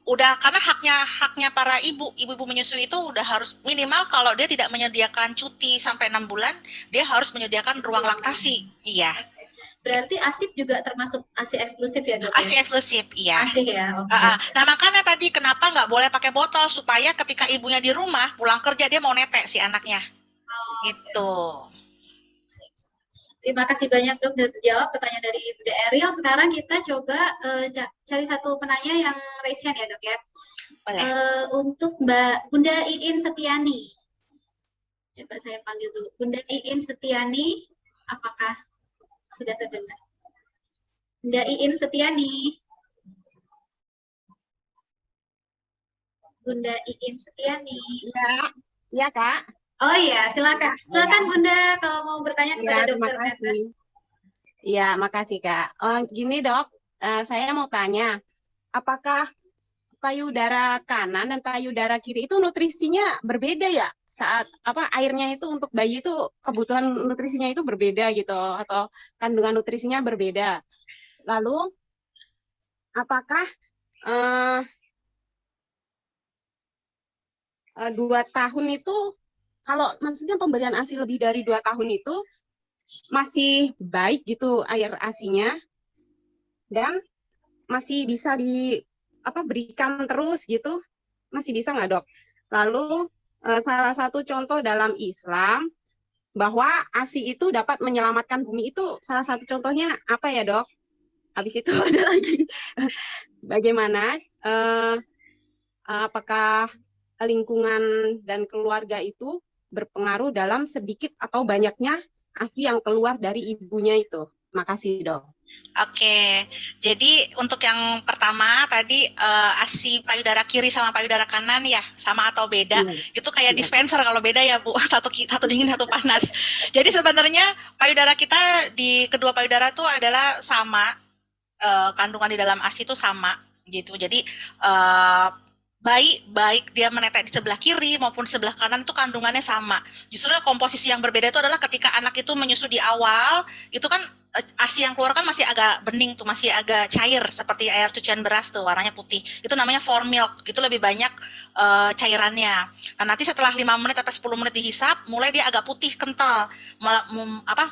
udah, karena haknya para ibu menyusui itu udah harus minimal kalau dia tidak menyediakan cuti sampai 6 bulan, dia harus menyediakan ruang laktasi. Iya. Berarti ASIP juga termasuk ASI eksklusif ya dok? ASI eksklusif, iya. ASI ya. Okay. Nah makanya tadi kenapa nggak boleh pakai botol, supaya ketika ibunya di rumah pulang kerja dia mau netek si anaknya. Gitu. Terima kasih banyak dok sudah terjawab pertanyaan dari Bunda Eril. Sekarang kita coba cari satu penanya yang raise hand ya dok ya. Boleh. Untuk Mbak Bunda Iin Setiani. Coba saya panggil dulu. Bunda Iin Setiani, apakah sudah terdengar? Bunda Iin Setiani. Bunda Iin Setiani. Ya Kak. Oh iya, silakan. Silakan Bunda kalau mau bertanya kepada dokter. Terima kasih. Iya, makasih Kak. Gini dok, saya mau tanya, apakah payudara kanan dan payudara kiri itu nutrisinya berbeda ya? Saat airnya itu untuk bayi itu kebutuhan nutrisinya itu berbeda gitu, atau kandungan nutrisinya berbeda. Lalu apakah 2 tahun itu, kalau maksudnya pemberian ASI lebih dari 2 tahun itu masih baik gitu air ASInya, dan masih bisa berikan terus gitu, masih bisa nggak dok? Lalu salah satu contoh dalam Islam bahwa ASI itu dapat menyelamatkan bumi, itu salah satu contohnya apa ya dok? Habis itu ada lagi bagaimana apakah lingkungan dan keluarga itu berpengaruh dalam sedikit atau banyaknya ASI yang keluar dari ibunya itu? Makasih dok. Oke, jadi untuk yang pertama tadi ASI payudara kiri sama payudara kanan ya sama atau beda? Itu kayak dispenser kalau beda ya Bu, satu dingin satu panas. Jadi sebenarnya payudara kita di kedua payudara itu adalah sama, kandungan di dalam ASI itu sama gitu. Jadi baik dia menetek di sebelah kiri maupun sebelah kanan itu kandungannya sama. Justru komposisi yang berbeda itu adalah ketika anak itu menyusu di awal, itu kan ASI yang keluar kan masih agak bening tuh, masih agak cair seperti air cucian beras tuh, warnanya putih. Itu namanya form milk. Itu lebih banyak cairannya. Nah, nanti setelah 5 menit atau 10 menit dihisap, mulai dia agak putih kental.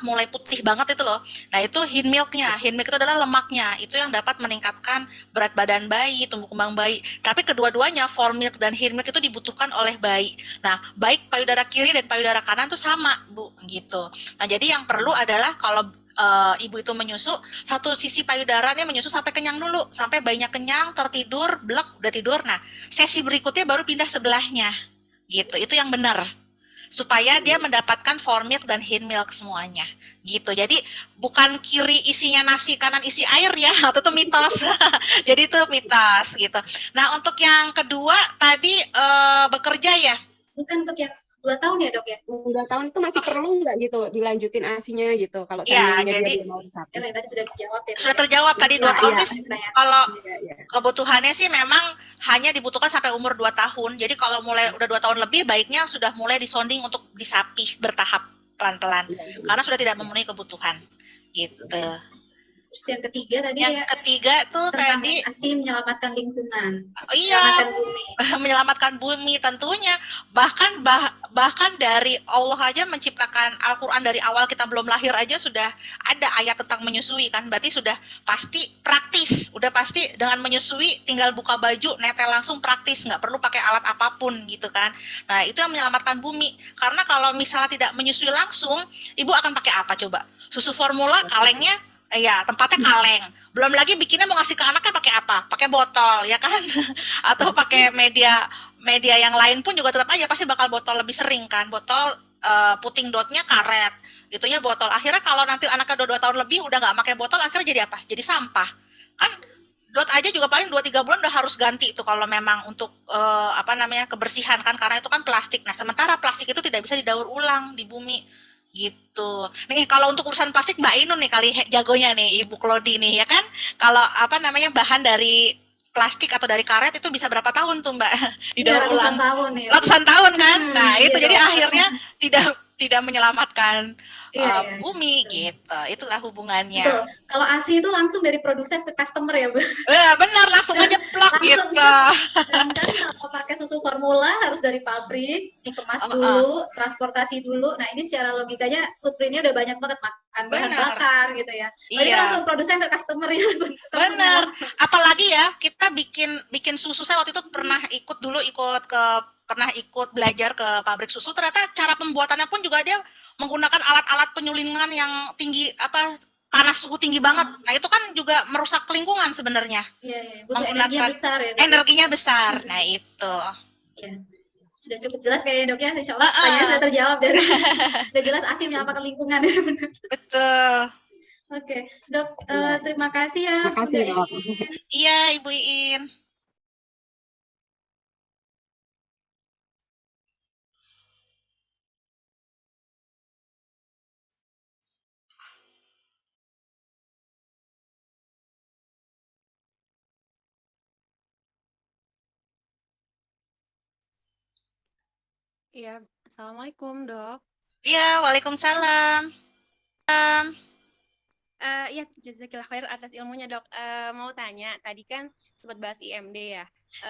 Mulai putih banget itu loh. Nah, itu hind milknya. Hind milk itu adalah lemaknya. Itu yang dapat meningkatkan berat badan bayi, tumbuh kembang bayi. Tapi kedua-duanya, form milk dan hind milk itu dibutuhkan oleh bayi. Nah, baik payudara kiri dan payudara kanan tuh sama, Bu, gitu. Nah, jadi yang perlu adalah kalau ibu itu menyusu, satu sisi payudaranya menyusu sampai kenyang dulu, sampai bayinya kenyang, tertidur, blek, udah tidur. Nah, sesi berikutnya baru pindah sebelahnya, gitu. Itu yang benar, supaya dia mendapatkan form milk dan hind milk semuanya, gitu. Jadi bukan kiri isinya nasi, kanan isi air ya, itu tuh mitos. Jadi itu mitos, gitu. Nah, untuk yang kedua tadi bekerja ya. Bukan untuk yang 2 tahun ya dok ya? 2 tahun itu masih perlu nggak gitu dilanjutin ASI-nya gitu kalau Ya, seandainya jadi dia belum mau disapi? Yang tadi sudah dijawab ya. Sudah terjawab tadi 2 tahun Iya. itu kalau Iya. kebutuhannya sih memang hanya dibutuhkan sampai umur 2 tahun. Jadi kalau mulai udah 2 tahun lebih, baiknya sudah mulai disonding untuk disapih bertahap pelan-pelan. Iya. Karena sudah tidak memenuhi kebutuhan. Gitu. Terus yang ketiga tadi Yang ya ketiga tuh tentang tadi ASI menyelamatkan lingkungan, iya, menyelamatkan bumi. menyelamatkan bumi tentunya. Bahkan dari Allah aja menciptakan Al-Qur'an dari awal kita belum lahir aja sudah ada ayat tentang menyusui kan. Berarti sudah pasti praktis. Udah pasti dengan menyusui tinggal buka baju, netel langsung praktis, nggak perlu pakai alat apapun gitu kan. Nah, itu yang menyelamatkan bumi. Karena kalau misalnya tidak menyusui langsung, ibu akan pakai apa coba? Susu formula kalengnya iya, tempatnya kaleng. Belum lagi bikinnya mau ngasih ke anaknya pakai apa? Pakai botol, ya kan? Atau pakai media yang lain pun juga tetap aja pasti bakal botol lebih sering kan. Botol puting dotnya karet. Itunya botol. Akhirnya kalau nanti anaknya udah 2 tahun lebih udah nggak pakai botol, akhirnya jadi apa? Jadi sampah. Kan dot aja juga paling 2-3 bulan udah harus ganti itu kalau memang untuk kebersihan kan, karena itu kan plastik. Nah, sementara plastik itu tidak bisa didaur ulang di bumi gitu. Nih kalau untuk urusan plastik Mbak Ainun nih kali jagonya nih Ibu Klodi nih ya kan. Kalau bahan dari plastik atau dari karet itu bisa berapa tahun tuh Mbak didaur Ratusan ulang? tahun ya. Ratusan tahun kan. Nah, itu iya jadi dong. akhirnya tidak menyelamatkan Iya, bumi gitu. Itulah hubungannya. Betul. Kalau ASI itu langsung dari produsen ke customer ya, Bu. Benar, langsung aja plak Langsung gitu. Sedangkan kalau pakai susu formula harus dari pabrik, dikemas dulu, transportasi dulu. Nah, ini secara logikanya footprint-nya udah banyak banget, makan bahan Benar. bakar gitu ya. Jadi Iya. langsung produsen ke customer ya. Benar. Apalagi ya, kita bikin susu. Saya waktu itu pernah ikut belajar ke pabrik susu. Ternyata cara pembuatannya pun juga dia menggunakan alat-alat penyulingan yang tinggi panas suhu tinggi banget. Nah, itu kan juga merusak lingkungan sebenarnya. Iya, butuh energinya besar ya. Energinya besar. Nah, itu. Iya. Sudah cukup jelas kayaknya dok ya, insya Allah pertanyaan sudah terjawab dari sudah jelas ASI menyelamatkan lingkungan. Betul. Oke, dok, terima kasih ya. Terima kasih, Dok. Iya, Ibu Iin. Iya, Assalamualaikum dok. Iya, Waalaikumsalam. Iya, jazakillah khair atas ilmunya dok. Mau tanya, tadi kan sempat bahas IMD ya.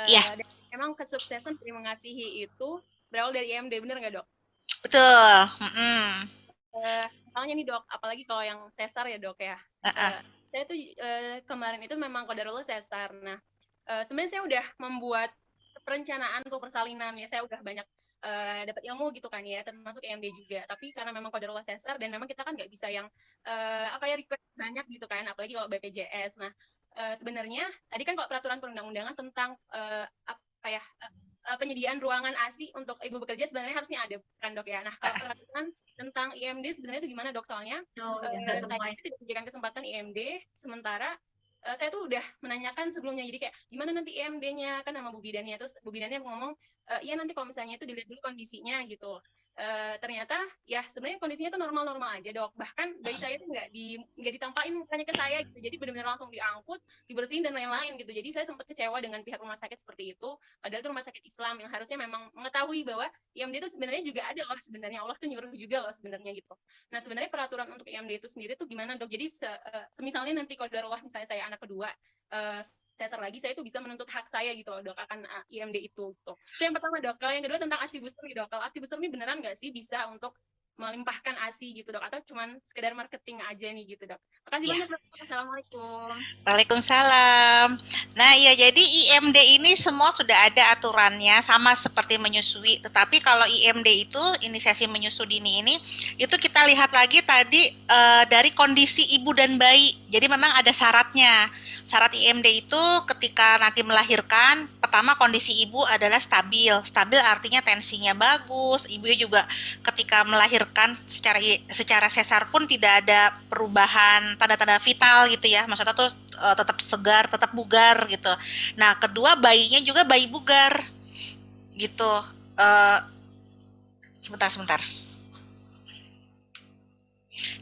Iya. Dan emang kesuksesan dari mengasihi itu berawal dari IMD, bener nggak dok? Betul. Soalnya nih dok, apalagi kalau yang sesar ya dok ya. Saya tuh kemarin itu memang qadarullah sesar. Nah, sebenarnya saya udah membuat perencanaan untuk persalinan ya. Saya udah banyak dapat ilmu gitu kan ya, termasuk EMD juga. Tapi karena memang qadarullah sesar dan memang kita kan nggak bisa yang request banyak gitu kan, apalagi kalau BPJS. Nah, sebenarnya tadi kan kalau peraturan perundang-undangan tentang penyediaan ruangan ASI untuk ibu bekerja sebenarnya harusnya ada kan dok ya. Nah, kalau peraturan tentang IMD sebenarnya itu gimana dok? Soalnya saya tidak diberikan kesempatan IMD, sementara saya tuh udah menanyakan sebelumnya, jadi kayak gimana nanti IMD-nya kan sama Bu Bidannya, terus Bu Bidannya ngomong iya nanti kalau misalnya itu dilihat dulu kondisinya gitu. Ternyata ya sebenarnya kondisinya tuh normal-normal aja dok, bahkan bayi saya tuh nggak ditampain mukanya ke saya gitu, jadi benar-benar langsung diangkut, dibersihin dan lain-lain gitu. Jadi saya sempat kecewa dengan pihak rumah sakit seperti itu, padahal itu rumah sakit Islam yang harusnya memang mengetahui bahwa IMD itu sebenarnya juga ada loh, sebenarnya Allah tuh nyuruh juga loh sebenarnya gitu. Nah sebenarnya peraturan untuk IMD itu sendiri tuh gimana dok? Jadi semisalnya nanti qadarullah misalnya saya anak kedua sesar lagi, saya tuh bisa menuntut hak saya gitu loh dok akan IMD itu gitu. Itu yang pertama dok. Kalau yang kedua tentang ASI booster nih dok. Kalau ASI booster ini beneran nggak sih bisa untuk melimpahkan ASI gitu dok, atau cuman sekedar marketing aja nih gitu dok? Makasih banyak dok. Assalamualaikum. Waalaikumsalam. Nah, ya jadi IMD ini semua sudah ada aturannya sama seperti menyusui. Tetapi kalau IMD itu inisiasi menyusui dini ini itu kita lihat lagi tadi dari kondisi ibu dan bayi. Jadi memang ada syaratnya. Syarat IMD itu ketika nanti melahirkan, pertama kondisi ibu adalah stabil. Stabil artinya tensinya bagus. Ibunya juga ketika melahirkan secara sesar pun tidak ada perubahan tanda-tanda vital gitu ya, maksudnya tuh tetap segar, tetap bugar gitu. Nah kedua bayinya juga bayi bugar gitu. Sebentar.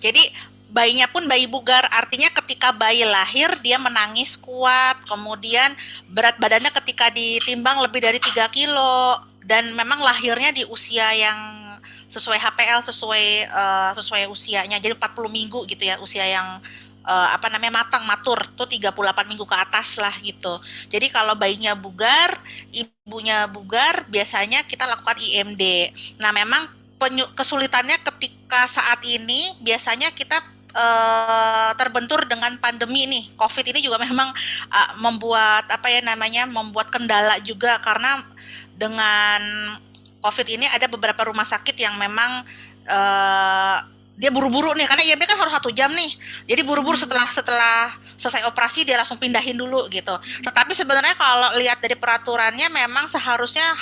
Jadi bayinya pun bayi bugar, artinya ketika bayi lahir dia menangis kuat, kemudian berat badannya ketika ditimbang lebih dari 3 kilo, dan memang lahirnya di usia yang sesuai HPL, sesuai usianya, jadi 40 minggu gitu ya, usia yang matang, matur, tuh 38 minggu ke atas lah gitu. Jadi kalau bayinya bugar, ibunya bugar, biasanya kita lakukan IMD. Nah memang kesulitannya ketika saat ini biasanya kita terbentur dengan pandemi nih, COVID ini juga memang membuat membuat kendala juga, karena dengan COVID ini ada beberapa rumah sakit yang memang dia buru-buru nih, karena IMD kan harus 1 jam nih, jadi buru-buru setelah selesai operasi dia langsung pindahin dulu gitu. Tetapi sebenarnya kalau lihat dari peraturannya memang seharusnya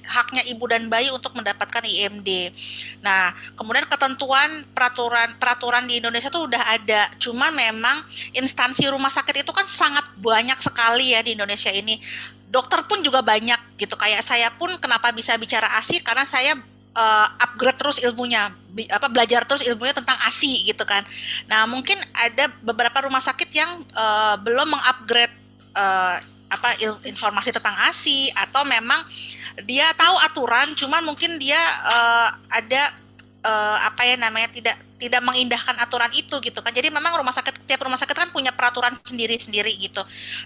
haknya ibu dan bayi untuk mendapatkan IMD. Nah kemudian ketentuan peraturan di Indonesia tuh udah ada, cuma memang instansi rumah sakit itu kan sangat banyak sekali ya di Indonesia ini. Dokter pun juga banyak gitu, kayak saya pun kenapa bisa bicara ASI karena saya upgrade terus ilmunya, belajar terus ilmunya tentang ASI gitu kan. Nah mungkin ada beberapa rumah sakit yang belum mengupgrade informasi tentang ASI, atau memang dia tahu aturan, cuman mungkin dia ada tidak mengindahkan aturan itu gitu kan. Jadi memang tiap rumah sakit kan punya peraturan sendiri-sendiri gitu.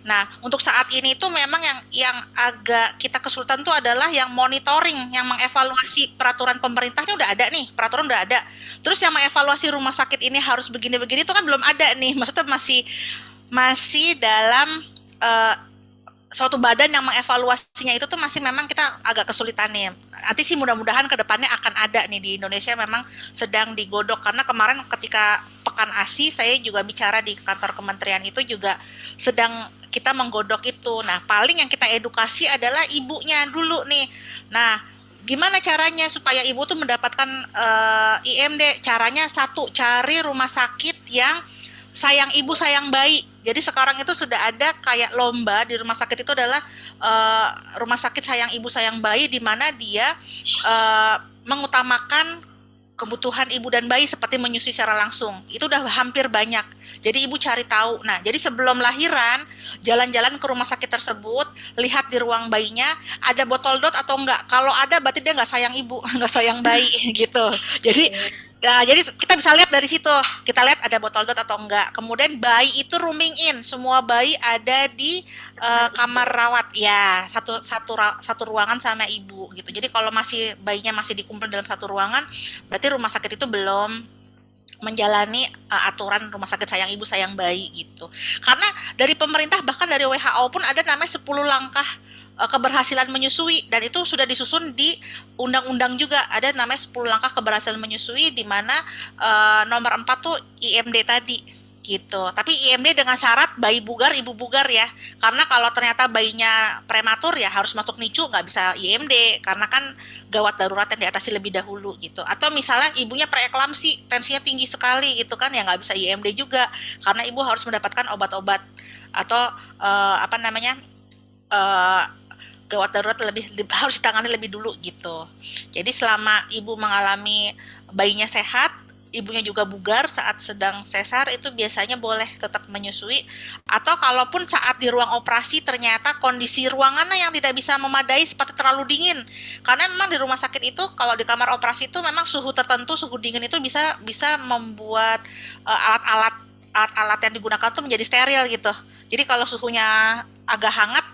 Nah untuk saat ini itu memang yang agak kita kesulitan tuh adalah yang monitoring, yang mengevaluasi peraturan pemerintahnya udah ada nih, peraturan udah ada. Terus yang mengevaluasi rumah sakit ini harus begini-begini itu kan belum ada nih. Maksudnya masih dalam suatu badan yang mengevaluasinya itu tuh masih memang kita agak kesulitan nih. Nanti sih mudah-mudahan ke depannya akan ada nih di Indonesia, memang sedang digodok, karena kemarin ketika Pekan ASI saya juga bicara di kantor kementerian itu juga sedang kita menggodok itu. Nah paling yang kita edukasi adalah ibunya dulu nih. Nah gimana caranya supaya ibu tuh mendapatkan IMD? Caranya satu, cari rumah sakit yang sayang ibu sayang bayi. Jadi sekarang itu sudah ada kayak lomba di rumah sakit, itu adalah rumah sakit sayang ibu sayang bayi, di mana dia mengutamakan kebutuhan ibu dan bayi seperti menyusui secara langsung. Itu udah hampir banyak. Jadi ibu cari tahu. Nah, jadi sebelum lahiran, jalan-jalan ke rumah sakit tersebut, lihat di ruang bayinya ada botol dot atau enggak. Kalau ada berarti dia nggak sayang ibu, nggak sayang bayi gitu. Jadi kita bisa lihat dari situ. Kita lihat ada botol dot atau enggak. Kemudian bayi itu rooming in. Semua bayi ada di kamar rawat ya, satu ruangan sama ibu gitu. Jadi kalau bayinya masih dikumpul dalam satu ruangan, berarti rumah sakit itu belum menjalani aturan rumah sakit sayang ibu sayang bayi gitu. Karena dari pemerintah, bahkan dari WHO pun ada namanya 10 langkah keberhasilan menyusui, dan itu sudah disusun di undang-undang juga, ada namanya 10 langkah keberhasilan menyusui, di mana nomor 4 tuh IMD tadi gitu. Tapi IMD dengan syarat bayi bugar, ibu bugar ya. Karena kalau ternyata bayinya prematur ya harus masuk NICU, nggak bisa IMD karena kan gawat darurat yang diatasi lebih dahulu gitu. Atau misalnya ibunya preeklamsi, tensinya tinggi sekali gitu kan ya nggak bisa IMD juga karena ibu harus mendapatkan obat-obat atau apa namanya gawat darurat harus ditangani lebih dulu gitu. Jadi selama ibu mengalami bayinya sehat, ibunya juga bugar saat sedang sesar, itu biasanya boleh tetap menyusui. Atau kalaupun saat di ruang operasi ternyata kondisi ruangannya yang tidak bisa memadai seperti terlalu dingin. Karena memang di rumah sakit itu kalau di kamar operasi itu memang suhu tertentu, suhu dingin itu bisa membuat alat-alat yang digunakan tuh menjadi steril gitu. Jadi kalau suhunya agak hangat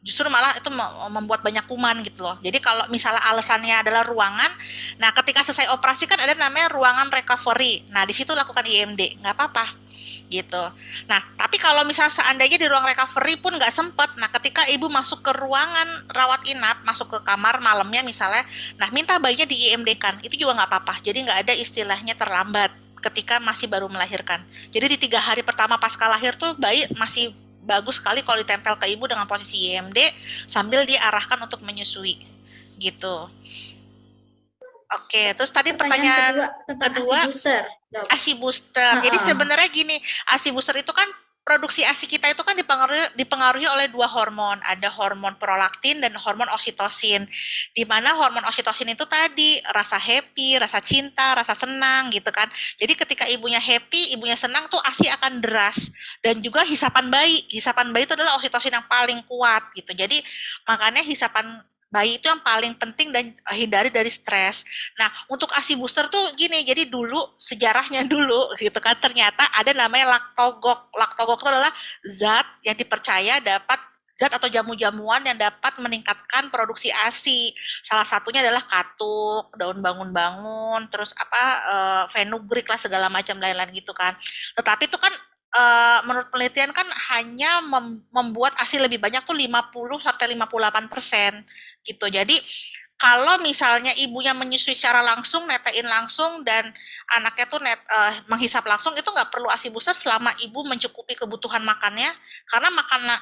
justru malah itu membuat banyak kuman gitu loh. Jadi kalau misalnya alasannya adalah ruangan, nah ketika selesai operasi kan ada namanya ruangan recovery. Nah di situ lakukan IMD, nggak apa-apa gitu. Nah tapi kalau misalnya seandainya di ruang recovery pun nggak sempet, nah ketika ibu masuk ke ruangan rawat inap, masuk ke kamar malamnya misalnya, nah minta bayinya di IMD kan, itu juga nggak apa-apa. Jadi nggak ada istilahnya terlambat ketika masih baru melahirkan. Jadi di 3 hari pertama pasca lahir tuh bayi masih bagus sekali kalau ditempel ke ibu dengan posisi IMD sambil diarahkan untuk menyusui gitu. Oke, terus tadi pertanyaan kedua ASI booster. ASI booster. Jadi sebenarnya gini, ASI booster itu kan produksi ASI kita itu kan dipengaruhi oleh 2 hormon, ada hormon prolaktin dan hormon oksitosin. Di mana hormon oksitosin itu tadi rasa happy, rasa cinta, rasa senang gitu kan. Jadi ketika ibunya happy, ibunya senang tuh ASI akan deras. Dan juga hisapan bayi. Hisapan bayi itu adalah oksitosin yang paling kuat gitu. Jadi makanya hisapan bayi itu yang paling penting dan hindari dari stres. Nah, untuk ASI booster tuh gini, jadi dulu sejarahnya dulu gitu kan ternyata ada namanya laktogok. Laktogok itu adalah zat yang dipercaya dapat zat atau jamu-jamuan yang dapat meningkatkan produksi ASI. Salah satunya adalah katuk, daun bangun-bangun, terus fenugreek lah segala macam lain-lain gitu kan. Tetapi itu kan menurut penelitian kan hanya membuat ASI lebih banyak tuh 50-58% gitu. Jadi kalau misalnya ibunya menyusui secara langsung, netein langsung, dan anaknya tuh menghisap langsung, itu nggak perlu ASI booster selama ibu mencukupi kebutuhan makannya, karena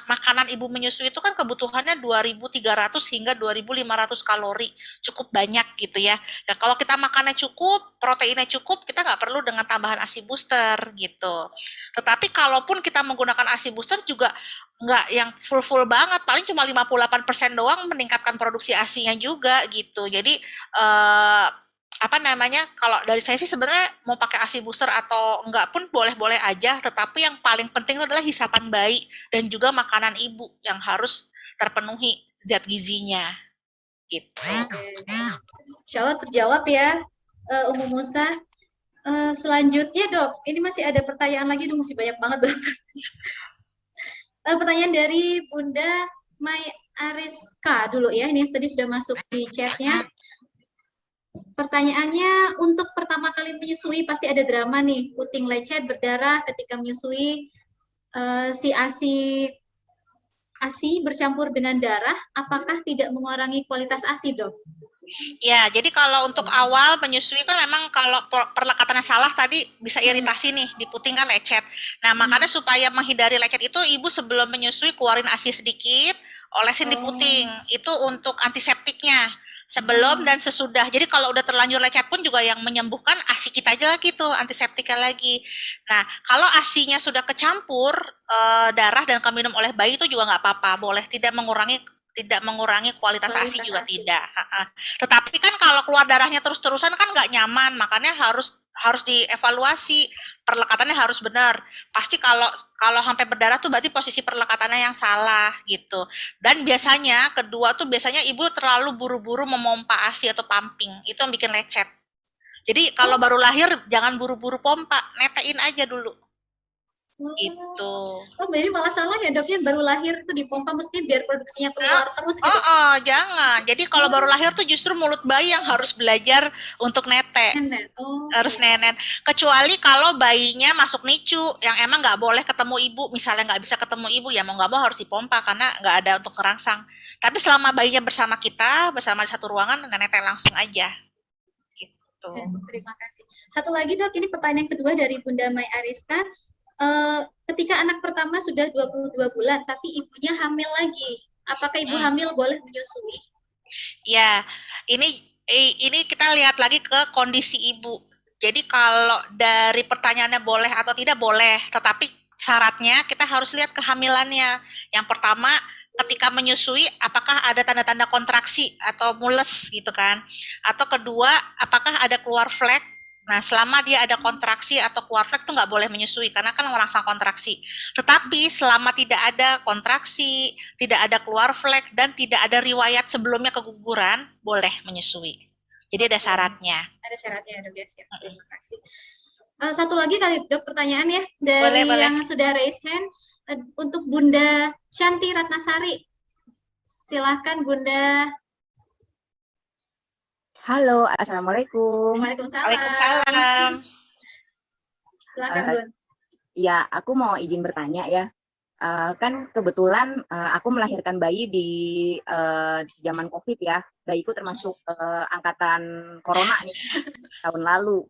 makanan ibu menyusui itu kan kebutuhannya 2.300 hingga 2.500 kalori, cukup banyak gitu ya. Dan kalau kita makannya cukup, proteinnya cukup, kita nggak perlu dengan tambahan ASI booster gitu. Tetapi kalaupun kita menggunakan ASI booster juga nggak yang full banget, paling cuma 58% doang meningkatkan produksi ASI-nya juga gitu. Jadi kalau dari saya sih sebenarnya mau pakai ASI booster atau enggak pun boleh-boleh aja, tetapi yang paling penting itu adalah hisapan bayi dan juga makanan ibu yang harus terpenuhi zat gizinya gitu. Insya Allah terjawab ya, Umu Musa. Selanjutnya dok, ini masih ada pertanyaan lagi, masih banyak banget dok. Pertanyaan dari Bunda Mai Ariska dulu ya, ini tadi sudah masuk di chatnya. Pertanyaannya, untuk pertama kali menyusui pasti ada drama nih, puting lecet, berdarah ketika menyusui, si ASI bercampur dengan darah, apakah tidak mengurangi kualitas ASI dok? Ya, jadi kalau untuk awal menyusui kan memang kalau perlekatannya salah tadi bisa iritasi nih, di puting kan lecet. Nah, makanya supaya menghindari lecet itu ibu sebelum menyusui keluarin ASI sedikit, olesin di puting. Itu untuk antiseptiknya. Sebelum dan sesudah. Jadi kalau udah terlanjur lecet pun juga yang menyembuhkan ASI kita aja lagi tuh, antiseptiknya lagi. Nah, kalau ASI-nya sudah kecampur darah dan keminum oleh bayi itu juga nggak apa-apa, boleh tidak mengurangi kualitas ASI juga tidak. Tetapi kan kalau keluar darahnya terus-terusan kan nggak nyaman, makanya harus dievaluasi, perlekatannya harus benar. Pasti kalau sampai berdarah tuh berarti posisi perlekatannya yang salah gitu. Dan biasanya kedua tuh biasanya ibu terlalu buru-buru memompa ASI atau pumping, itu yang bikin lecet. Jadi kalau baru lahir jangan buru-buru pompa, netein aja dulu. Gitu. Oh, jadi malah salah ya dok, baru lahir itu dipompa mesti biar produksinya keluar terus gitu. Jangan. Jadi kalau baru lahir tuh justru mulut bayi yang harus belajar untuk nete. Harus nenet. Kecuali kalau bayinya masuk NICU yang emang nggak boleh ketemu ibu, misalnya nggak bisa ketemu ibu, ya mau nggak mau harus dipompa karena nggak ada untuk kerangsang. Tapi selama bayinya bersama kita, bersama di satu ruangan, nete langsung aja. Gitu. Terima kasih. Satu lagi dok, ini pertanyaan kedua dari Bunda Mai Ariska. ketika anak pertama sudah 22 bulan, tapi ibunya hamil lagi, apakah ibu hamil boleh menyusui? Ya, ini kita lihat lagi ke kondisi ibu. Jadi kalau dari pertanyaannya boleh atau tidak boleh, tetapi syaratnya kita harus lihat kehamilannya. Yang pertama, ketika menyusui apakah ada tanda-tanda kontraksi atau mules gitu kan. Atau kedua, apakah ada keluar flek. Nah, selama dia ada kontraksi atau keluar flek itu nggak boleh menyusui karena kan merangsang kontraksi. Tetapi selama tidak ada kontraksi, tidak ada keluar flek dan tidak ada riwayat sebelumnya keguguran, boleh menyusui. Jadi ada syaratnya. Ada syaratnya, Dok ya. Siap. Terima kasih. Satu lagi kali, Dok, pertanyaan ya dari Boleh. yang sudah raise hand untuk Bunda Shanti Ratnasari. Silahkan Bunda. Halo, Assalamualaikum. Waalaikumsalam. Silakan, Bun. Ya, aku mau izin bertanya ya. Kan kebetulan aku melahirkan bayi di zaman COVID ya. Bayiku termasuk angkatan corona nih, tahun lalu.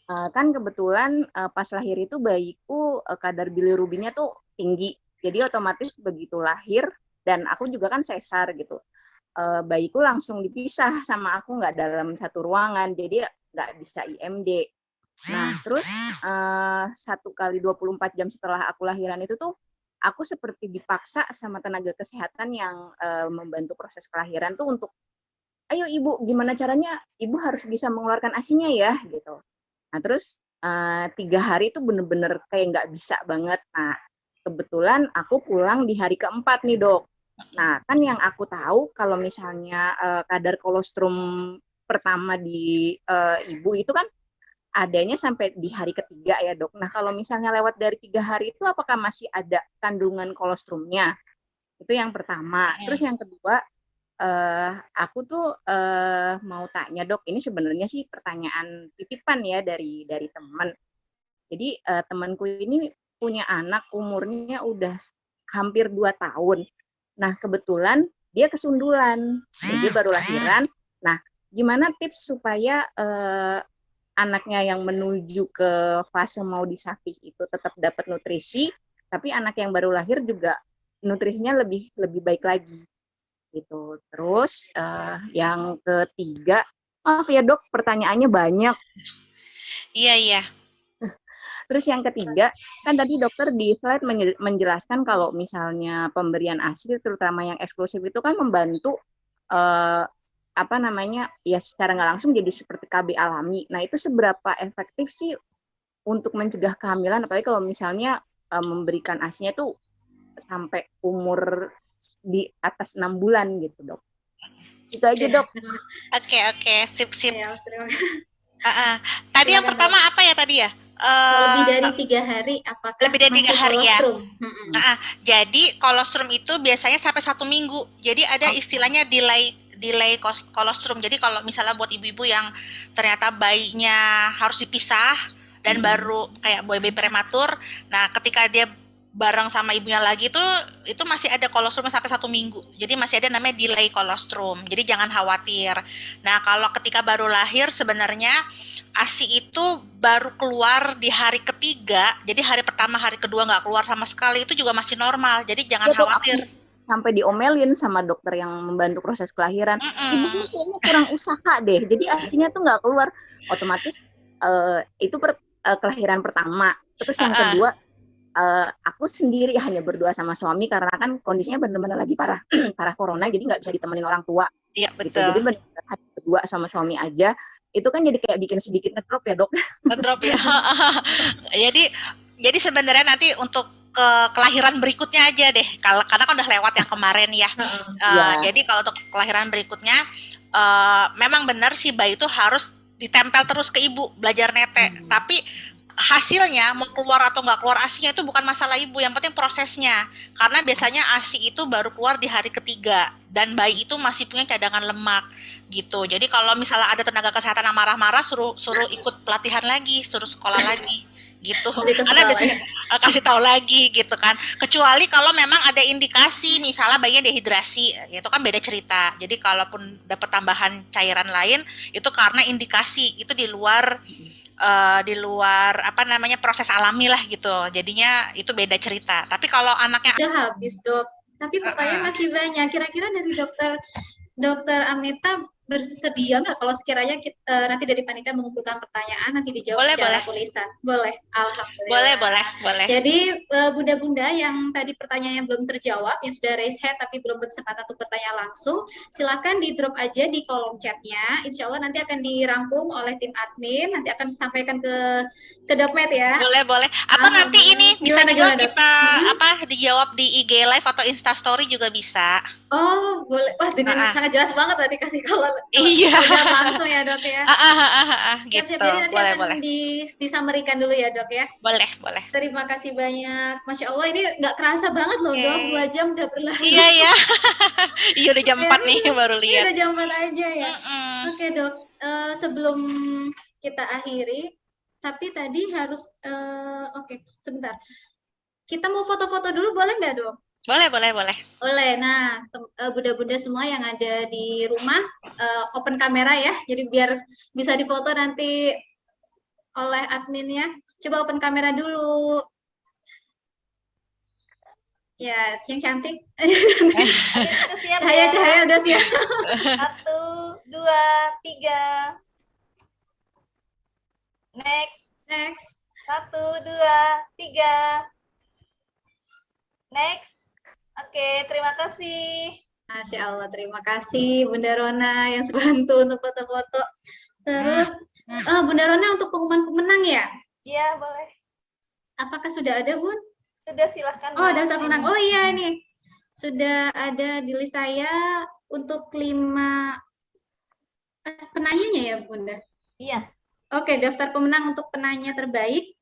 Kan kebetulan pas lahir itu bayiku kadar bilirubinnya tuh tinggi. Jadi otomatis begitu lahir, dan aku juga kan sesar gitu. Bayiku langsung dipisah sama aku, nggak dalam satu ruangan, jadi nggak bisa IMD. Nah, terus 1 kali 24 jam setelah aku lahiran itu tuh, aku seperti dipaksa sama tenaga kesehatan yang membantu proses kelahiran tuh untuk, ayo ibu, gimana caranya ibu harus bisa mengeluarkan ASI-nya ya, gitu. Nah, terus 3 hari itu bener-bener kayak nggak bisa banget. Nah, kebetulan aku pulang di hari keempat nih, Dok. Nah, kan yang aku tahu kalau misalnya kadar kolostrum pertama di ibu itu kan adanya sampai di hari ketiga ya, Dok. Nah, kalau misalnya lewat dari 3 hari itu apakah masih ada kandungan kolostrumnya? Itu yang pertama. Terus yang kedua, aku tuh mau tanya, Dok, ini sebenarnya sih pertanyaan titipan ya dari teman. Jadi temanku ini punya anak umurnya udah hampir 2 tahun. Nah, kebetulan dia kesundulan, dia baru lahiran. Nah, gimana tips supaya anaknya yang menuju ke fase mau disapih itu tetap dapat nutrisi, tapi anak yang baru lahir juga nutrisinya lebih baik lagi, gitu. Terus yang ketiga, maaf ya, Dok, pertanyaannya banyak. Iya. Terus yang ketiga, kan tadi dokter di slide menjelaskan kalau misalnya pemberian ASI terutama yang eksklusif itu kan membantu ya secara nggak langsung jadi seperti KB alami. Nah, itu seberapa efektif sih untuk mencegah kehamilan, apalagi kalau misalnya memberikan ASI-nya itu sampai umur di atas 6 bulan gitu, Dok. Itu aja, Dok. Oke, sip. Ya, Tadi yang pertama apa ya tadi ya? Lebih dari 3 hari, apakah lebih dari 3 hari kolostrum? Ya. Jadi kolostrum itu biasanya sampai 1 minggu. Jadi ada istilahnya delay kolostrum. Jadi kalau misalnya buat ibu-ibu yang ternyata bayinya harus dipisah dan baru kayak bayi prematur, nah ketika dia bareng sama ibunya lagi itu masih ada kolostrum sampai 1 minggu. Jadi masih ada namanya delay kolostrum. Jadi jangan khawatir. Nah, kalau ketika baru lahir sebenarnya ASI itu baru keluar di hari ketiga, jadi hari pertama, hari kedua nggak keluar sama sekali, itu juga masih normal, jadi jangan khawatir. Sampai diomelin sama dokter yang membantu proses kelahiran, ibu kayaknya kurang usaha deh, jadi ASI-nya tuh nggak keluar, otomatis itu kelahiran pertama. Terus yang kedua, aku sendiri hanya berdua sama suami karena kan kondisinya benar-benar lagi parah corona, jadi nggak bisa ditemenin orang tua. Iya, betul. Gitu. Jadi benar-benar hanya berdua sama suami aja. Itu kan jadi kayak bikin sedikit ngedrop ya, Dok. Ngedrop ya. Jadi sebenarnya nanti untuk kelahiran berikutnya aja deh, karena kan udah lewat yang kemarin ya. Jadi kalau untuk kelahiran berikutnya, memang benar sih bayi itu harus ditempel terus ke ibu, belajar nete. Tapi hasilnya mau keluar atau nggak keluar ASI-nya itu bukan masalah ibu, yang penting prosesnya. Karena biasanya ASI itu baru keluar di hari ketiga dan bayi itu masih punya cadangan lemak gitu. Jadi kalau misalnya ada tenaga kesehatan yang marah-marah, suruh ikut pelatihan lagi, suruh sekolah lagi gitu. Karena biasanya kasih tahu lagi gitu kan. Kecuali kalau memang ada indikasi misalnya bayinya dehidrasi, itu kan beda cerita. Jadi kalaupun dapat tambahan cairan lain itu karena indikasi itu di luar di luar apa namanya proses alami lah gitu. Jadinya itu beda cerita. Tapi kalau anaknya Udah habis, Dok. Tapi pertanyaan masih banyak. Kira-kira dari Dokter Amita bersedia nggak kalau sekiranya nanti dari panitia mengumpulkan pertanyaan nanti dijawab secara tulisan? Boleh. Alhamdulillah. Boleh. Jadi bunda-bunda yang tadi pertanyaannya belum terjawab, yang sudah raise hand tapi belum berkesempatan untuk bertanya langsung, silakan di drop aja di kolom chatnya. Insya Allah nanti akan dirangkum oleh tim admin, nanti akan disampaikan ke Dokmed ya. Boleh. Atau nanti ini bisa juga kita dijawab di IG Live atau Insta Story juga bisa. Oh, boleh. Wah, dengan sangat jelas banget tadi kalau iya langsung ya, Dok ya. Gitu. Jadi nanti boleh. Disamerikan dulu ya, Dok ya. Boleh. Terima kasih banyak. Masya Allah, ini nggak kerasa banget loh, Dok. 2 jam udah berlalu. Iya. Iya, udah jam 4 nih baru lihat. Udah jam 4 aja ya. Oke, Dok. Sebelum kita akhiri, tapi tadi harus sebentar. Kita mau foto-foto dulu boleh nggak, Dok? Boleh. Nah, bunda-bunda semua yang ada di rumah, open kamera ya. Jadi biar bisa difoto nanti oleh adminnya. Coba open kamera dulu. Ya, yang cantik. Cahaya udah siap. 1, 2, 3. Next. 1, 2, 3. Next. Oke, terima kasih. Masya Allah, terima kasih Bunda Rona yang sudah bantu untuk foto-foto. Terus, Bunda Rona untuk pengumuman pemenang ya? Iya, boleh. Apakah sudah ada, Bun? Sudah, silahkan. Oh, daftar pemenang. Oh iya, ini. Sudah ada di list saya untuk 5 penanyanya ya, Bunda? Iya. Oke, daftar pemenang untuk penanya terbaik.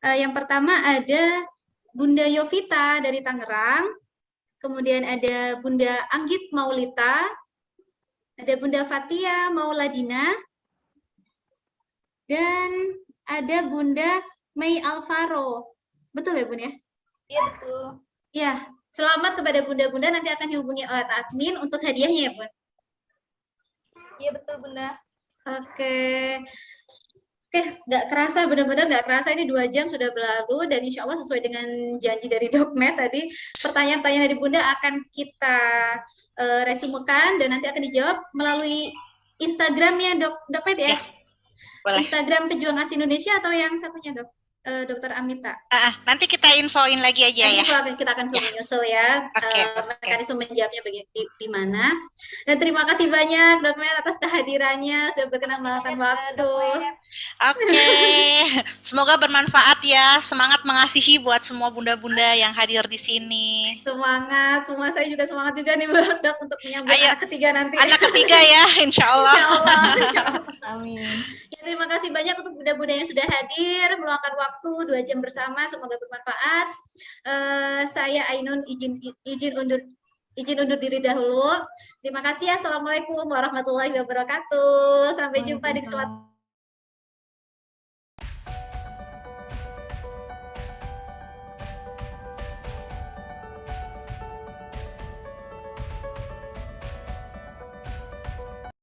Yang pertama ada Bunda Yovita dari Tangerang. Kemudian ada Bunda Anggit Maulita, ada Bunda Fatia Mauladina, dan ada Bunda Mei Alvaro. Betul ya, Bun ya? Iya, betul. Ya, selamat kepada bunda-bunda, nanti akan dihubungi oleh admin untuk hadiahnya ya, Bun? Iya, betul, Bunda. Oke, nggak kerasa, benar-benar nggak kerasa ini 2 jam sudah berlalu dan insya Allah sesuai dengan janji dari Dokmed tadi, pertanyaan-pertanyaan dari Bunda akan kita resumekan dan nanti akan dijawab melalui Instagramnya Dokmed ya? Boleh. Instagram Pejuang ASI Indonesia atau yang satunya, Dok? Dokter Amita. Nanti kita infoin lagi aja ya. Kita akan menyusul ya. Mekanisme menjawabnya di mana. Dan terima kasih banyak Dokter atas kehadirannya, sudah berkenan meluangkan waktu. Oke. Semoga bermanfaat ya. Semangat mengasihi buat semua bunda-bunda yang hadir di sini. Semangat, semua saya juga semangat juga nih Dok untuk menyambut anak ketiga nanti. Anak ketiga ya, insya Allah. Insya Allah. Amin. Ya, terima kasih banyak untuk bunda-bunda yang sudah hadir, meluangkan waktu 2 jam bersama, semoga bermanfaat. Saya Ainun izin undur diri dahulu. Terima kasih. Assalamualaikum warahmatullahi wabarakatuh. Sampai jumpa di kesempatan